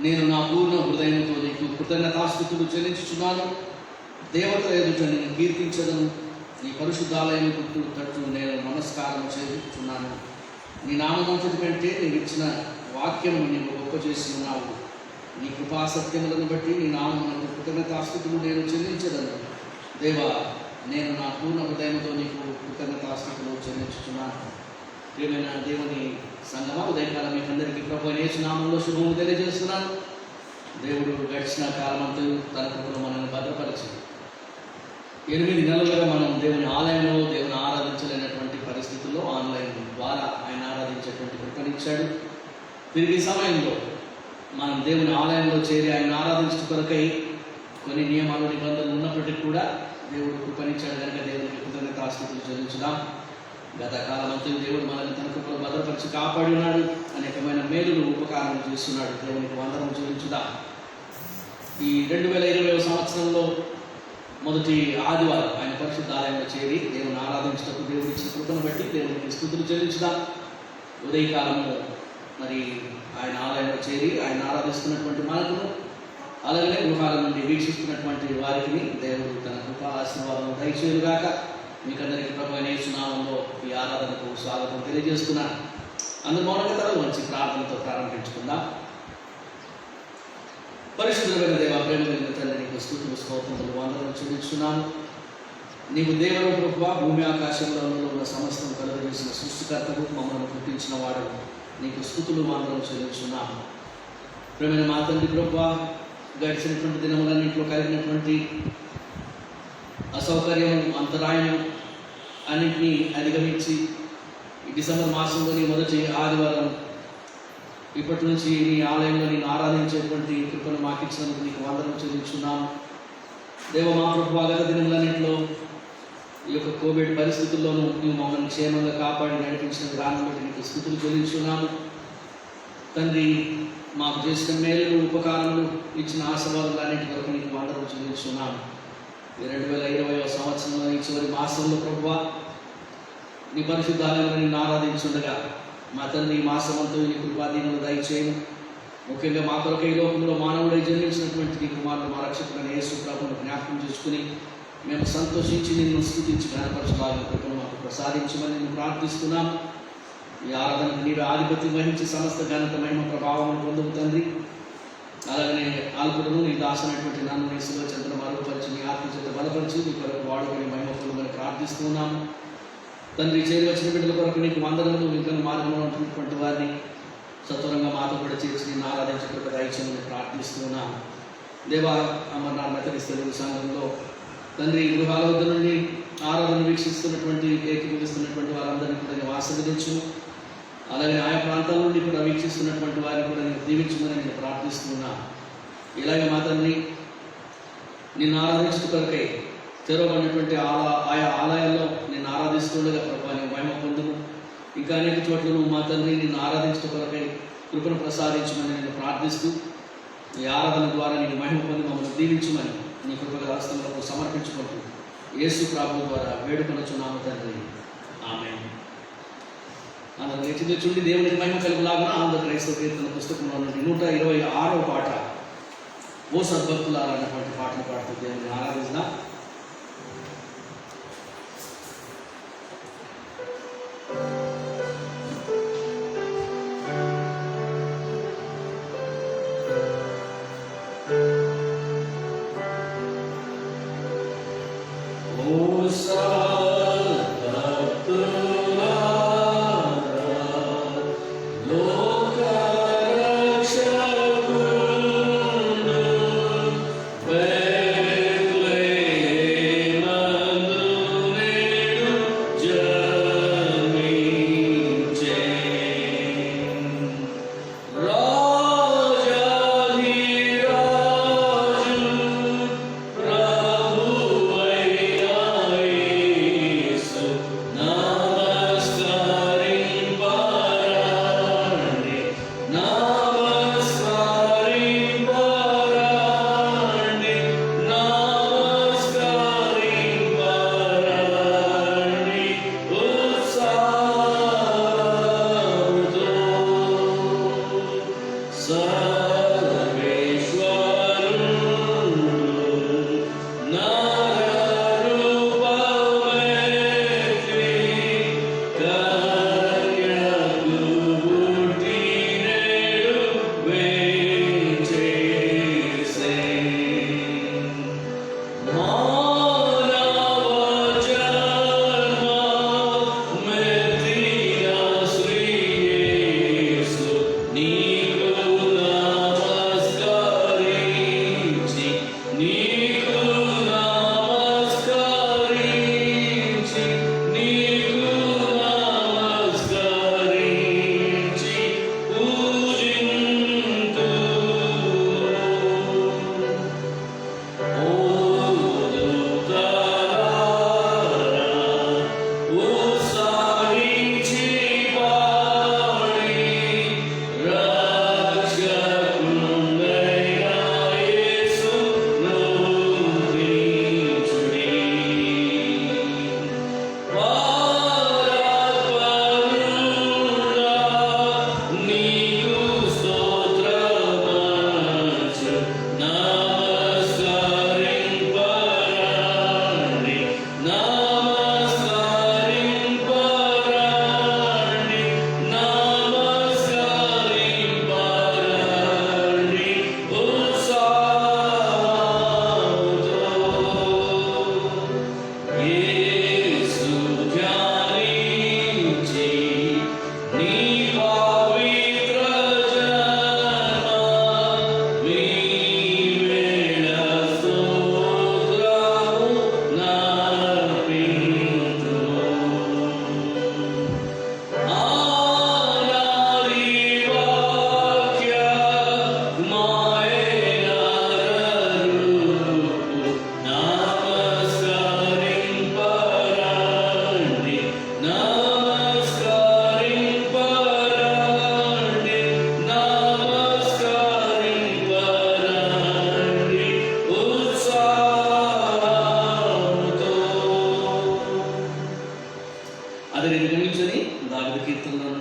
నేను నా పూర్ణ హృదయంతో నీకు కృతజ్ఞతాస్తుతులు చెల్లించుచున్నాను. దేవతల ఎదుట నేను కీర్తించదను. నీ పరిశుద్ధాలయం తట్టు నేను నమస్కారం చేస్తున్నాను. నీ నామమంతటి కంటే నీవు ఇచ్చిన వాక్యము నీవు గొప్ప చేసి ఉన్నావు. నీ కృపాసత్యములను బట్టి నీ నామమునకు కృతజ్ఞతాస్తుతులు నేను చెల్లించదను. దేవా, నేను నా పూర్ణ హృదయంతో నీకు కృతజ్ఞతాస్తుతులు చెల్లించుతున్నాను. ప్రియమైన దేవుని సంగమా, ఉదయకాలం మీకు అందరికీ ప్రభువైన యేసు నామములో శుభములు తెలియజేస్తున్నాను. దేవుడు గడిచిన కాలమంతా తన కృపలో మనల్ని భద్రపరిచి 8 నెలలుగా మనం దేవుని ఆలయంలో దేవుని ఆరాధించలేనటువంటి పరిస్థితుల్లో ఆన్లైన్ ద్వారా ఆయన ఆరాధించేటువంటి కృపనిచ్చాడు. తిరిగి సమయంలో మనం దేవుని ఆలయంలో చేరి ఆయన ఆరాధించడం కొరకై కొన్ని నియమాలు నిబంధనలు ఉన్నప్పటికీ కూడా దేవుడు కృపనిచ్చాడు కనుక దేవునికి కృతజ్ఞతాస్తుతులు చెల్లించుదాం. గత కాలమంతా దేవుడు మనల్ని తన కృపలో భద్రపరిచి కాపాడి ఉన్నాడు. అనేకమైన మేలులు ఉపకారం చేస్తున్నాడు. దేవునికి వందనం చెల్లించుదాం. ఈ 2020వ సంవత్సరంలో మొదటి ఆదివారం ఆయన పరిశుద్ధ ఆలయంలో చేరి దేవుని ఆరాధించటకు దేవుడు ఇచ్చిన కృపను బట్టి దేవునికి స్తుతులు చెల్లించుదాం. ఉదయకాలము మరి ఆయన ఆలయంలో చేరి ఆయన ఆరాధిస్తున్నటువంటి మనకును, అలాగే గృహాల నుండి వీక్షిస్తున్నటువంటి వారికి దేవుడు తన కృపా ఆశీర్వాదం దయచేయుగాక. మీకందరికీ ప్రభువైన యేసు నామములో ఈ ఆరాధనకు స్వాగతం తెలియజేస్తున్నాను. అందరూ మౌనంగా తల వంచి ప్రార్థనతో ప్రారంభించుకుందాం. పరిశుద్ధమైన దేవ, ప్రేమ కలిగిన తండ్రి, నీకు స్తుతులు స్తోత్రములు వందనాలు చెల్లించున్నాను. నీవు దేవుడు ప్రభువా, భూమి ఆకాశంలో ఉన్న సమస్తం కలుగజేసిన సృష్టికర్తకు మమ్మల్ని పుట్టించిన వాడు, నీకు స్తుతులు వందనాలు చెల్లించున్నాను. ప్రేమైన మా తండ్రి ప్రభువా, గడిచినటువంటి దినములన్నింటిలో కలిగినటువంటి అసౌకర్యం, అంతరాయం అన్నింటినీ అధిగమించి ఈ డిసెంబర్ మాసంలోని మొదటి ఆదివారం ఇప్పటి నుంచి నీ ఆలయంలో నేను ఆరాధించేటువంటి కృపను మాకు ఇచ్చినందుకు నీకు వందనం చెల్లించున్నాను. దేవ, మా ప్రభువా, గత దినములన్నింటిలో ఈ యొక్క కోవిడ్ పరిస్థితుల్లోనూ నీవు మమ్మల్ని క్షేమంగా కాపాడి నడిపించిన విధానం బట్టి నీకు స్తుతులు చెల్లించున్నాను. తండ్రి, మాకు చేసిన మేలు ఉపకారములు ఇచ్చిన ఆశీర్వాదాలన్నింటి కొరకు నీకు వందనం చెల్లించున్నాను. ఈ 2020వ సంవత్సరంలో ఈ చివరి మాసంలో ప్రభువా, నీ పరిశుద్ధాలయంలో నిన్ను ఆరాధించుండగా మా తండ్రి ఈ మాసమంతా నీ కృపాదీనులు దయచేయను. ముఖ్యంగా మా కొరకు ఈ లోకంలో మానవుడై జన్మించినటువంటి నీ కుమారుడు మా రక్షకుడైన యేసు ప్రభువును జ్ఞాపకం చేసుకుని మేము సంతోషించి నిన్ను స్తుతించి ఘనపరచడానికి కృపను మాకు ప్రసాదించమని నేను ప్రార్థిస్తున్నాం. ఈ ఆరాధనకు నీవు ఆధిపత్యం వహించి సమస్త ఘనత మహిమ ప్రభావం పొందుకు తండ్రి. అలాగనే ఆల్పులను నీ దాసనటువంటి నన్ను నీ శిలువ చెంతను మరుగుపరిచి నీ ఆత్మ చేత బలపరిచి నీ కొరకు వాడుకొని మహిమ పొందమని ప్రార్థిస్తున్నాము. తండ్రి, చేరి వచ్చిన బిడ్డల కొరకు నీకు వందనములు. విఘ్న మార్గంలో ఉంటున్నటువంటి వారిని సత్వరంగా మాతో కూడా చేర్చి నేను ఆరాధించుకుంటూ దయచేయమని ప్రార్థిస్తున్నాను. దేవా, అమర్నాథ్ మెథడిస్ట్ తెలుగు సంఘంలో తండ్రి గృహాల వద్ద నుండి ఆరాధన వీక్షిస్తున్నటువంటి ఏకీభవిస్తున్నటువంటి వారందరినీ కూడా నేను ఆశీర్వదించు. అలాగే ఆయా ప్రాంతాల నుండి కూడా వీక్షిస్తున్నటువంటి వారిని కూడా నేను దీవించమని నేను ప్రార్థిస్తున్నాను. ఇలాగే మా తండ్రి నిన్ను ఆరాధించడం కొరకై తెరవబడినటువంటి ఆయా ఆలయాల్లో నేను ఆరాధిస్తుండగా ప్రభావ నీ మహిమ పొందును. ఇంకా అనేక చోట్ల నువ్వు మా తండ్రి నిన్ను ఆరాధించడం కొరకై కృపను ప్రసాదించమని నేను ప్రార్థిస్తూ ఈ ఆరాధన ద్వారా నేను మహిమ పొంది మమ్మల్ని దీవించమని నీ కృపగల హస్తములకు సమర్పించుకుంటూ యేసు ప్రభువు ద్వారా వేడుకొనుచున్నాము తండ్రి, ఆమేన్. అందరూ లేచి తెచ్చుండి దేవునికి మహిమ కలుగులాగా ఆంధ్ర క్రైస్తవ కీర్తన పుస్తకంలో నుండి 126వ పాట ఓ సద్భక్తులారా అన్నటువంటి పాటను పాడుతూ దేవుని ఆరాధించిన Bethlehem.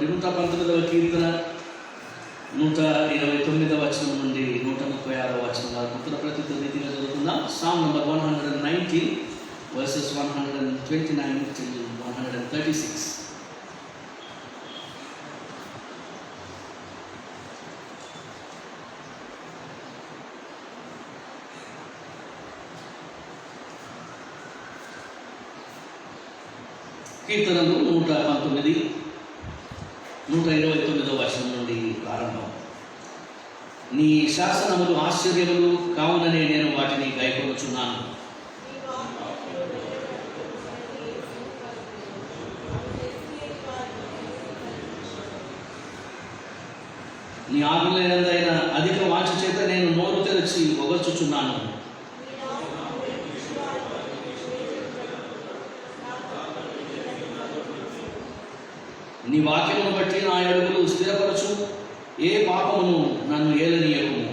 నుండి 119వ కీర్తన 129వ వచనం నుండి 136వ వచనం వరకు ఉత్తర ప్రతి రీతిగా చదువుకుందాం. Sam number 119 verses 129 till 136. కీర్తనలు 119, 129వ వచనం నుండి ప్రారంభం. నీ శాసనములు ఆశ్చర్యములు కావుననే నేను వాటిని గైకొనుచున్నాను. నీ ఆజ్ఞలైన అధిక వాంఛ చేత నేను నోరు తెరచి పొగర్చుచున్నాను. నీ వాక్యమును బట్టి నా అడుగులు స్థిరపరచు, ఏ పాపమును నన్ను ఏలనీయకుము.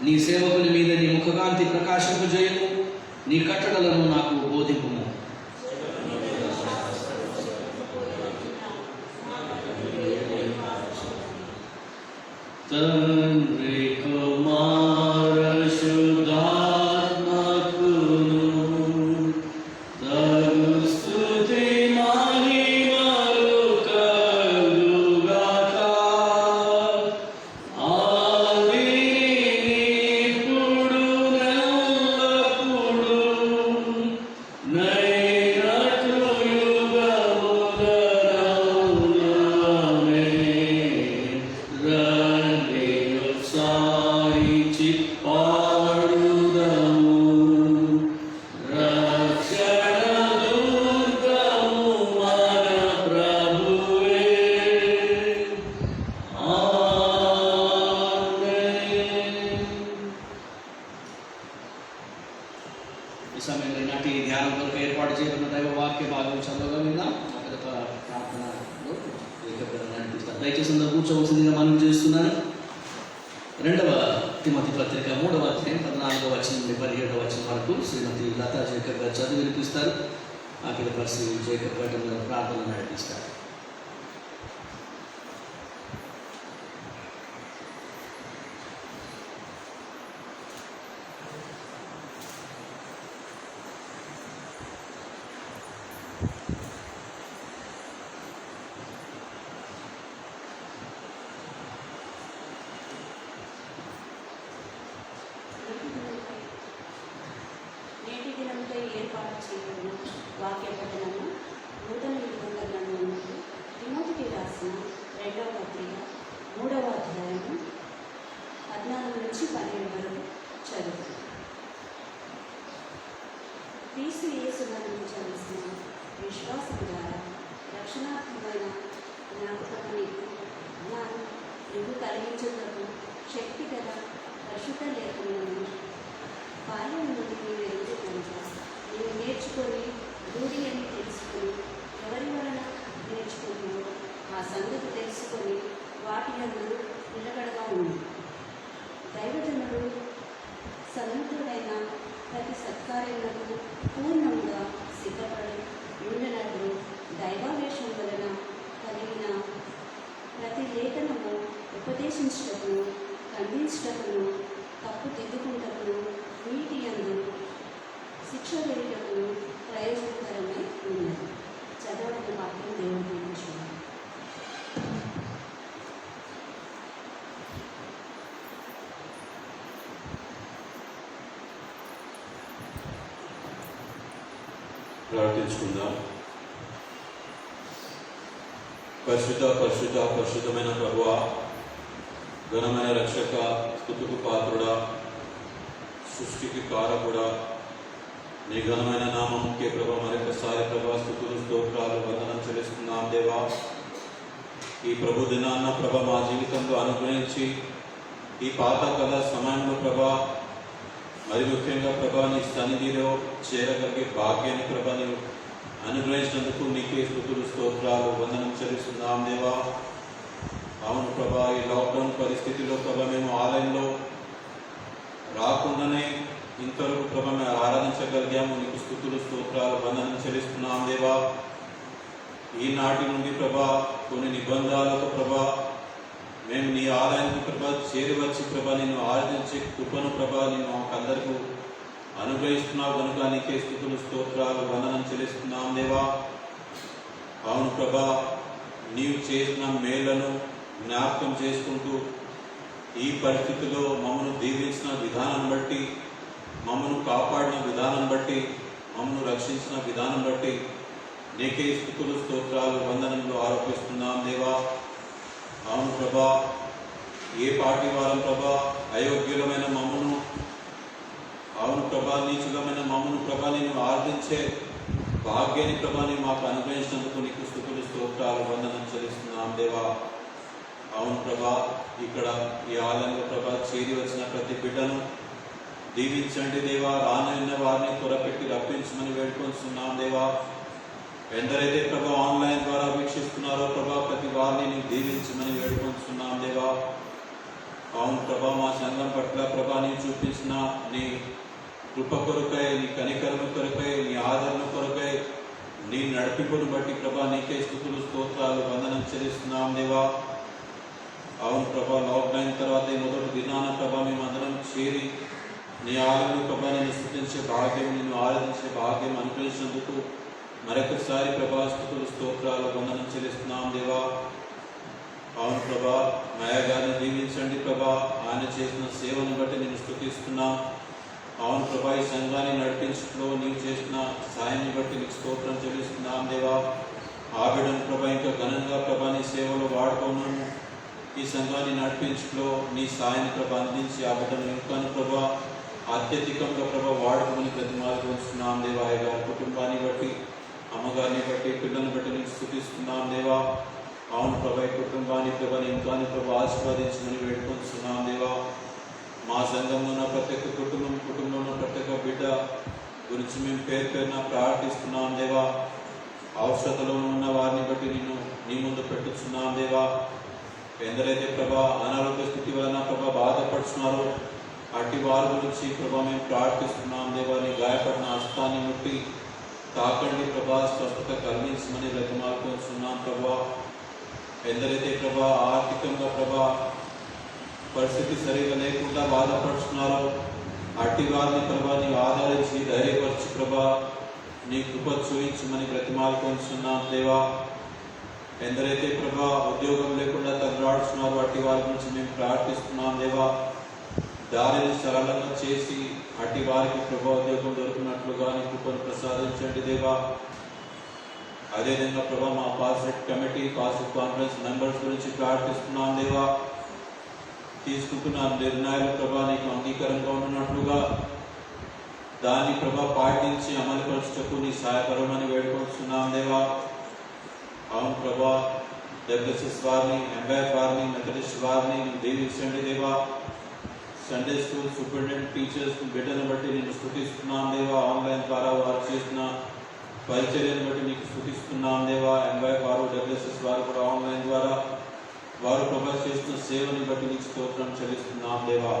నీ సేవకుని మీద నీ ముఖకాంతి ప్రకాశింపజేయము, నీ కట్టడలను నాకు బోధింపుము. తండ్రి కుమార శుద్ధాత్మకును తగు స్తుతి మహిమలు కలుగాక. ఆదినిప్పుడు నెల్లప్పుడు నైనట్లు యుగములనౌను. ఆమేన్. రండి ఉత్సాహించి పాడుదము, రక్షణ దుర్గము మన ప్రభువే. ఆమేన్. ఈ సమయంలో నాటి ధ్యానం కొరకు ఏర్పాటు చేయబడిన దైవ వాక్య భాగం చదవగా మీద అక్కడ ప్రార్థనలో నడిపిస్తారు. దయచేసి అందరూ కూర్చోవలసిందిగా మనం చేస్తున్నాను. 2వ తిమోతి పత్రిక 3వ అధ్యాయం 14వ వచనం నుండి 17వ వచనం వరకు శ్రీమతి లతా జేకబ్ గారు చదివి వినిపిస్తారు. అఖిల పరిస్థితి జేకబ్ గారు ప్రార్థన నడిపిస్తారు. నేటి దినంకై ఏర్పాటు చేయబడిన వాక్య పఠనము నూతన నిబంధన గ్రంథము తిమోతికి రాసిన 2వ పత్రిక 3వ అధ్యాయము 14 నుంచి 12 వరకు చదువు. క్రీస్తు యేసునందు చదివిన విశ్వాసం ద్వారా రక్షణాత్మకమైన జ్ఞాపకానికి నువ్వు కలిగించుటకు శక్తి గల పరిశుద్ధ లేఖనములను బాల్యం నుండి నీవు ఎదుగుతుంటా నీవు నేర్చుకొని రూఢి అని తెలుసుకొని ఎవరి వలన నేర్చుకున్నావో ఆ సంగతి తెలుసుకొని వాటి యందు నిలకడగా ఉంది. దైవజనుడు సన్నిహితుడైన ప్రతి సత్కార్యములకు పూర్ణంగా సిద్ధపడి ఉండినట్లు దైవావేశం వలన కలిగిన ప్రతి లేఖనము ఉపదేశించుటకును, ఖండించుటకును, తప్పు దిద్దుకుంటకును, నీటి యందు శిక్ష వేయుటకును ప్రయోజనకరమై ఉన్నది. చదవడం వాక్యం దేవుని దీవించును. ప్రార్థించుకుందాం. పరిశుద్ధమైన ప్రభువా, ఘనమైన రక్షక, స్తుతికి పాత్రుడా, సృష్టికి కారకుడా, నీ ఘనమైన నామముకే ప్రభా మరొకసారి ప్రభా స్తుతులు స్తోత్రాలు వందనం చెల్లిస్తున్నాం దేవా. ఈ ప్రభు దినాన్న ప్రభా మా జీవితంలో అనుగ్రహించి ఈ పాతకాల సమయంలో ప్రభా మరి ముఖ్యంగా ప్రభా నీ సన్నిధిలో చేరగలిగే భాగ్యాన్ని ప్రభా నీవు అనుగ్రహించినందుకు నీకే స్తుతులు స్తోత్రాలు వందనం చెల్లిస్తున్నాం దేవా. అవును ప్రభా, ఈ లాక్డౌన్ పరిస్థితిలో ప్రభా మేము ఆలయంలో రాకుండానే ఇంతవరకు ప్రభా మేము ఆరాధించగలిగాము. నీకు స్తుతులు స్తోత్రాలు వందనం చెల్లిస్తున్నాం దేవా. ఈనాటి నుండి ప్రభా కొన్ని నిబంధనలతో ప్రభా మేము నీ ఆలయానికి ప్రభా చేరి వచ్చి ప్రభా నిన్ను ఆరాధించే కృపను ప్రభా నేను మాకందరికీ అనుగ్రహిస్తున్నావు కనుక నీకే స్తుతులు స్తోత్రాలు వందనం చెల్లిస్తున్నాం దేవా. అవును ప్రభా, నీవు చేసిన మేళ్లను జ్ఞాపకం చేసుకుంటూ ఈ పరిస్థితిలో మమ్మల్ని దీవించిన విధానం బట్టి, మమ్మల్ని కాపాడిన విధానం బట్టి, మమ్మల్ని రక్షించిన విధానం బట్టి నీకే స్తుతులు స్తోత్రాలు వందనంలో ఆరోపిస్తున్నాం దేవా. అవును ప్రభా, ఏ పాటి వారం ప్రభా అయోగ్యులమైన మమ్మను, అవును ప్రభా నీచులమైన మమ్మను ప్రభా నేను ఆరాధించే భాగ్యాన్ని ప్రభాని మాకు అనుగ్రహించినందుకు నీకు స్తుతులు స్తోత్రాలు వందనం చెల్లిస్తున్నాం దేవా. అవును ప్రభా, ఇక్కడ ఈ ఆలయంలో ప్రభా చేరి వచ్చిన ప్రతి బిడ్డను దీవించండి దేవా. రానున్న వారిని త్వరపెట్టి రప్పించమని వేడుకొస్తున్నాం దేవా. ఎందరైతే ప్రభా ఆన్లైన్ ద్వారా వీక్షిస్తున్నారో ప్రభా ప్రతి వారిని నీవు దీవించమని వేడుకొస్తున్నాం దేవా. అవును ప్రభా, మా సంఘం పట్ల ప్రభా నీవు చూపించిన నీ కృప కొరకై, నీ కనికరణ కొరకై, నీ ఆదరణ కొరకై, నీ నడిపింపును బట్టి ప్రభా నీకే స్తుతులు స్తోత్రాలు వందనం చెల్లిస్తున్నాం దేవా. అవును ప్రభా, లాక్డౌన్ తర్వాత ఈ మొదటి దినాన ప్రభా మేమందరం చేరి నీ ఆలయంలో ప్రభా నిన్ను స్తుతించే భాగ్యం, నిన్ను ఆరాధించే భాగ్యం అనుగ్రహించినందుకు మరొకసారి ప్రభా స్తుతులు స్తోత్రాలు వందనం చెల్లిస్తున్నాం దేవా. అవును ప్రభా, మాయా గారిని దీవించండి ప్రభా. ఆయన చేసిన సేవను బట్టి నేను స్తుతిస్తున్నాం. అవును ప్రభా, ఈ సంఘాన్ని నడిపించడంలో నీవు చేసిన సాయాన్ని బట్టి నీకు స్తోత్రం చెల్లిస్తున్నాం దేవా. ఆ బిడ్డను ప్రభా ఇంకా ఘనంగా ప్రభా నీ సేవలో వాడుకున్నాము. ఈ సంఘాన్ని నడిపించడంలో నీ సాయాన్ని ప్రభా అందించి ఆ బిడ్డను ఇంకా ప్రభా అత్యధికంగా ప్రభా వాడుకోమని ప్రతిమాలుకొస్తున్నాం దేవా. గారి కుటుంబాన్ని బట్టి, అమ్మగారిని బట్టి, పిల్లల్ని బట్టి నీకు స్తుతిస్తున్నాం దేవా. అవును ప్రభా, ఈ కుటుంబాన్ని ప్రభా ఇంకా ప్రభా ఆశీర్వదించమని వేడుకొస్తున్నాం దేవా. మా సంఘంలో ఉన్న ప్రతి ఒక్క కుటుంబంలో ఉన్న ప్రతి ఒక్క బిడ్డ గురించి మేము పేరు పేరున ప్రార్థిస్తున్నాం దేవా. అవసరతలో ఉన్న వారిని బట్టి నిన్ను నీ ముందు పెట్టుచున్నాం దేవా. ఎందరైతే ప్రభా అనారోగ్య స్థితి వలన ప్రభా బాధపడుతున్నారో అట్టి వారి గురించి ప్రభా మేము ప్రార్థిస్తున్నాం దేవా. నీ గాయపడిన హస్తాన్ని ముట్టి తాకండి ప్రభా, స్వస్థత కలిగించమని బ్రతిమాలుకొస్తున్నాం ప్రభా. ఎందరైతే ప్రభా ఆర్థికంగా ప్రభా పరిస్థితి సరిగా లేకుండా బాధపడుతున్నారో అట్టి వారిని ప్రభా నీవు ఆదరించి ధైర్యపరచు ప్రభా, నీ కృప చూయించమని బ్రతిమాలుకొస్తున్నాం దేవా. ఎందరైతే ప్రభా ఉద్యోగం లేకుండా తగలాడుతున్నారో అట్టి వారి గురించి మేము ప్రార్థిస్తున్నాం దేవా. దారిని సరళంగా చేసి అట్టి వారికి ప్రభా ఉద్యోగం దొరికినట్లుగా నీ కృపను ప్రసాదించండి దేవా. అదేవిధంగా ప్రభా మా pastorate committee, pastorate conference members గురించి ప్రార్థిస్తున్నాం దేవా. తీసుకుంటున్న నిర్ణయాలు ప్రభా నీకు అంగీకారంగా ఉన్నట్లుగా దాన్ని ప్రభా పాటించి అమలుపరచుటకు నీ సహాయపరమని వేడుకొస్తున్నాం దేవా. అవును ప్రభా, డబ్ల్యూఎస్ఎస్ వారిని, ఎంబైఆర్ వారిని, మెథడిస్ట్ వారిని నువ్వు దీవించండి దేవా. సండే స్కూల్ సూపరింటెండెంట్ టీచర్స్ బిడ్డను బట్టి నేను స్తుతిస్తున్నాం దేవా. ఆన్లైన్ ద్వారా వారు చేసిన పరిచర్యను బట్టి నీకు స్తుతిస్తున్నాం దేవా. ఎంబైఆర్ వారు, డబ్ల్యూఎస్ఎస్ వారు కూడా ఆన్లైన్ ద్వారా వారు ప్రభా చేస్తున్న సేవని బట్టి నీకు స్తోత్రం చెల్లిస్తున్నాం దేవా.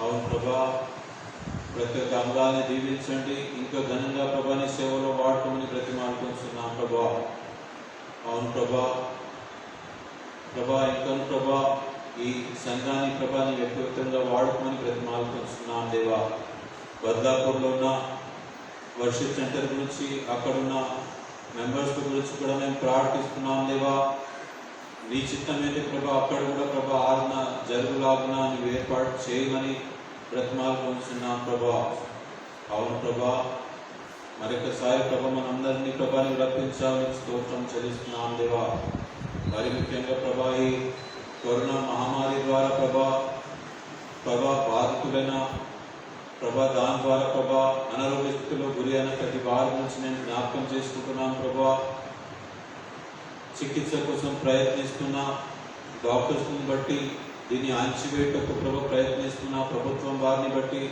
అవును ప్రభా, ప్రతి ఒక్క అంగాన్ని దీవించండి. ఇంకా ఘనంగా ప్రభాని సేవలో వాడుకోమని బ్రతిమాలుకొస్తున్నాం ప్రభా. అవును ప్రభా, ఇంకా ప్రభా ఈ సంఘాన్ని ప్రభాని వ్యక్తిగతంగా వాడుకోమని బ్రతిమాలుకొస్తున్నాం దేవా. బద్లాపూర్లో ఉన్న వర్షిప్ సెంటర్ గురించి, అక్కడున్న మెంబర్స్ గురించి కూడా మేము ప్రార్థిస్తున్నాం దేవా. నీ చిత్తమైతే ప్రభా అక్కడ కూడా ప్రభా ఆరాధన జరుగులాగున నీవు ఏర్పాటు చేయమని బ్రతిమాలుకొస్తున్నాం ప్రభా. అవును ప్రభా, మరొకసారి ప్రభా మనందరినీ ప్రభా నీవు రప్పించాలని స్తోత్రం చెల్లిస్తున్నాం దేవా. మరి ముఖ్యంగా ప్రభా ఈ కరోనా మహమ్మారి ద్వారా ప్రభా బాధితులైన ప్రభా దాని ద్వారా ప్రభా అనారోగ్య స్థితిలో గురి అయిన ప్రతి వారి నుంచి నేను జ్ఞాపకం చేసుకుంటున్నాను ప్రభా. చికిత్స కోసం ప్రయత్నిస్తున్న డాక్టర్స్ని బట్టి, దీన్ని అణచివేయటకు ప్రభు ప్రయత్నిస్తున్న ప్రభుత్వం వారిని బట్టి,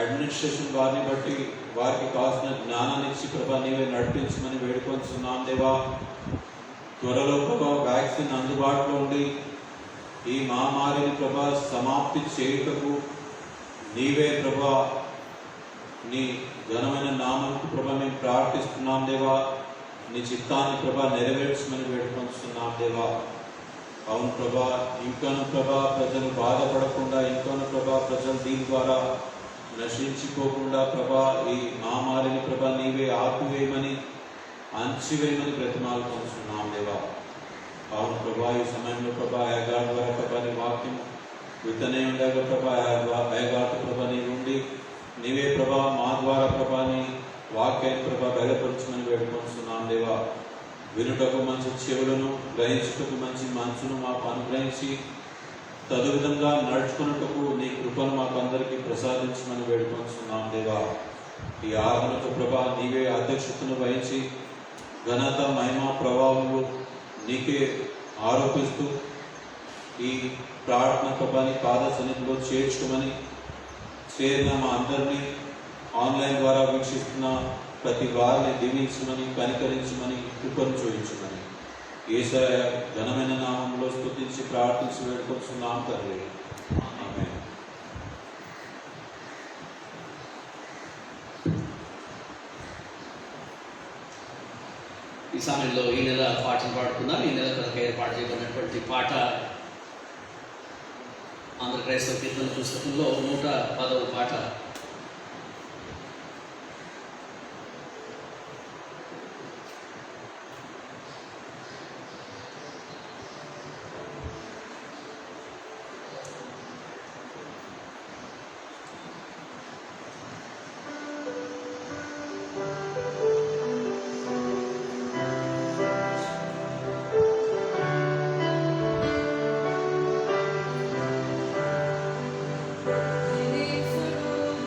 అడ్మినిస్ట్రేషన్ వారిని బట్టి వారికి కావాల్సిన జ్ఞానాన్ని ఇచ్చి ప్రభా నీవే నడిపించమని వేడుకొస్తున్నాం దేవా. త్వరలో ప్రభా వ్యాక్సిన్ అందుబాటులో ఉండి ఈ మహమ్మారిని ప్రభా సమాప్తి చేయుటకు నీవే ప్రభా నీ ఘనమైన నామంకు ప్రభా మేము ప్రార్థిస్తున్నాం దేవా. నీ చిత్తాన్ని ప్రభా నెరవేర్చమని వేడుకొస్తున్నాం దేవా. అవును ప్రభా, ఇంకాను ప్రభా ప్రజలు బాధపడకుండా, ఇంకాను ప్రభా ప్రజలు దీని ద్వారా నశించిపోకుండా ప్రభా ఈ మహమ్మారిని ప్రభా నీవే ఆపివేయమని, అంచివేయమని బ్రతిమాలుకొస్తున్నాం దేవా. అవును ప్రభా, ఈ సమయంలో ప్రభా అయ్యగారి ద్వారా ప్రభా నీ వాక్యం విత్తనే ఉండగా ప్రభా అయ్యగారి ప్రభా నీ ఉండి నీవే ప్రభా మా ద్వారా ప్రభా నీ వాక్యాన్ని ప్రభా బయలుపరచమని వేడుకొస్తున్నాం దేవా. వినుటకు మంచి చెవులను, గ్రహించుటకు మంచి మనసును మాకు అనుగ్రహించి తదువిధంగా నడుచుకున్నటకు నీ కృపను మాకు అందరికీ ప్రసాదించమని వేడుకొస్తున్నాం దేవా. ఈ ఆరాధనకు ప్రభా నీవే అధ్యక్షతను వహించి ఘనత, మహిమ, ప్రభావములు నీకే ఆరోపిస్తూ ఈ ప్రార్థన ప్రభాని పాద సన్నిధిలో చేర్చుకోమని, చేరిన మా అందరినీ ఆన్లైన్ ద్వారా వీక్షిస్తున్న ప్రతి వారిని దీవించమని, కనికరించమని, కృపను చూపించమని యేసయ్య ఘనమైన నామంలో స్తుతించి ప్రార్థించి వేడుకొస్తున్నాం తండ్రి. ఆమేన్. ఈ సమయంలో ఈ నెల పాటలు పాడుకుందాం. ఈ నెల కొరకు ఏర్పాటు చేయబడినటువంటి పాట ఆంధ్ర క్రైస్తవ కీర్తన పుస్తకంలో 110వ పాట. Thank you.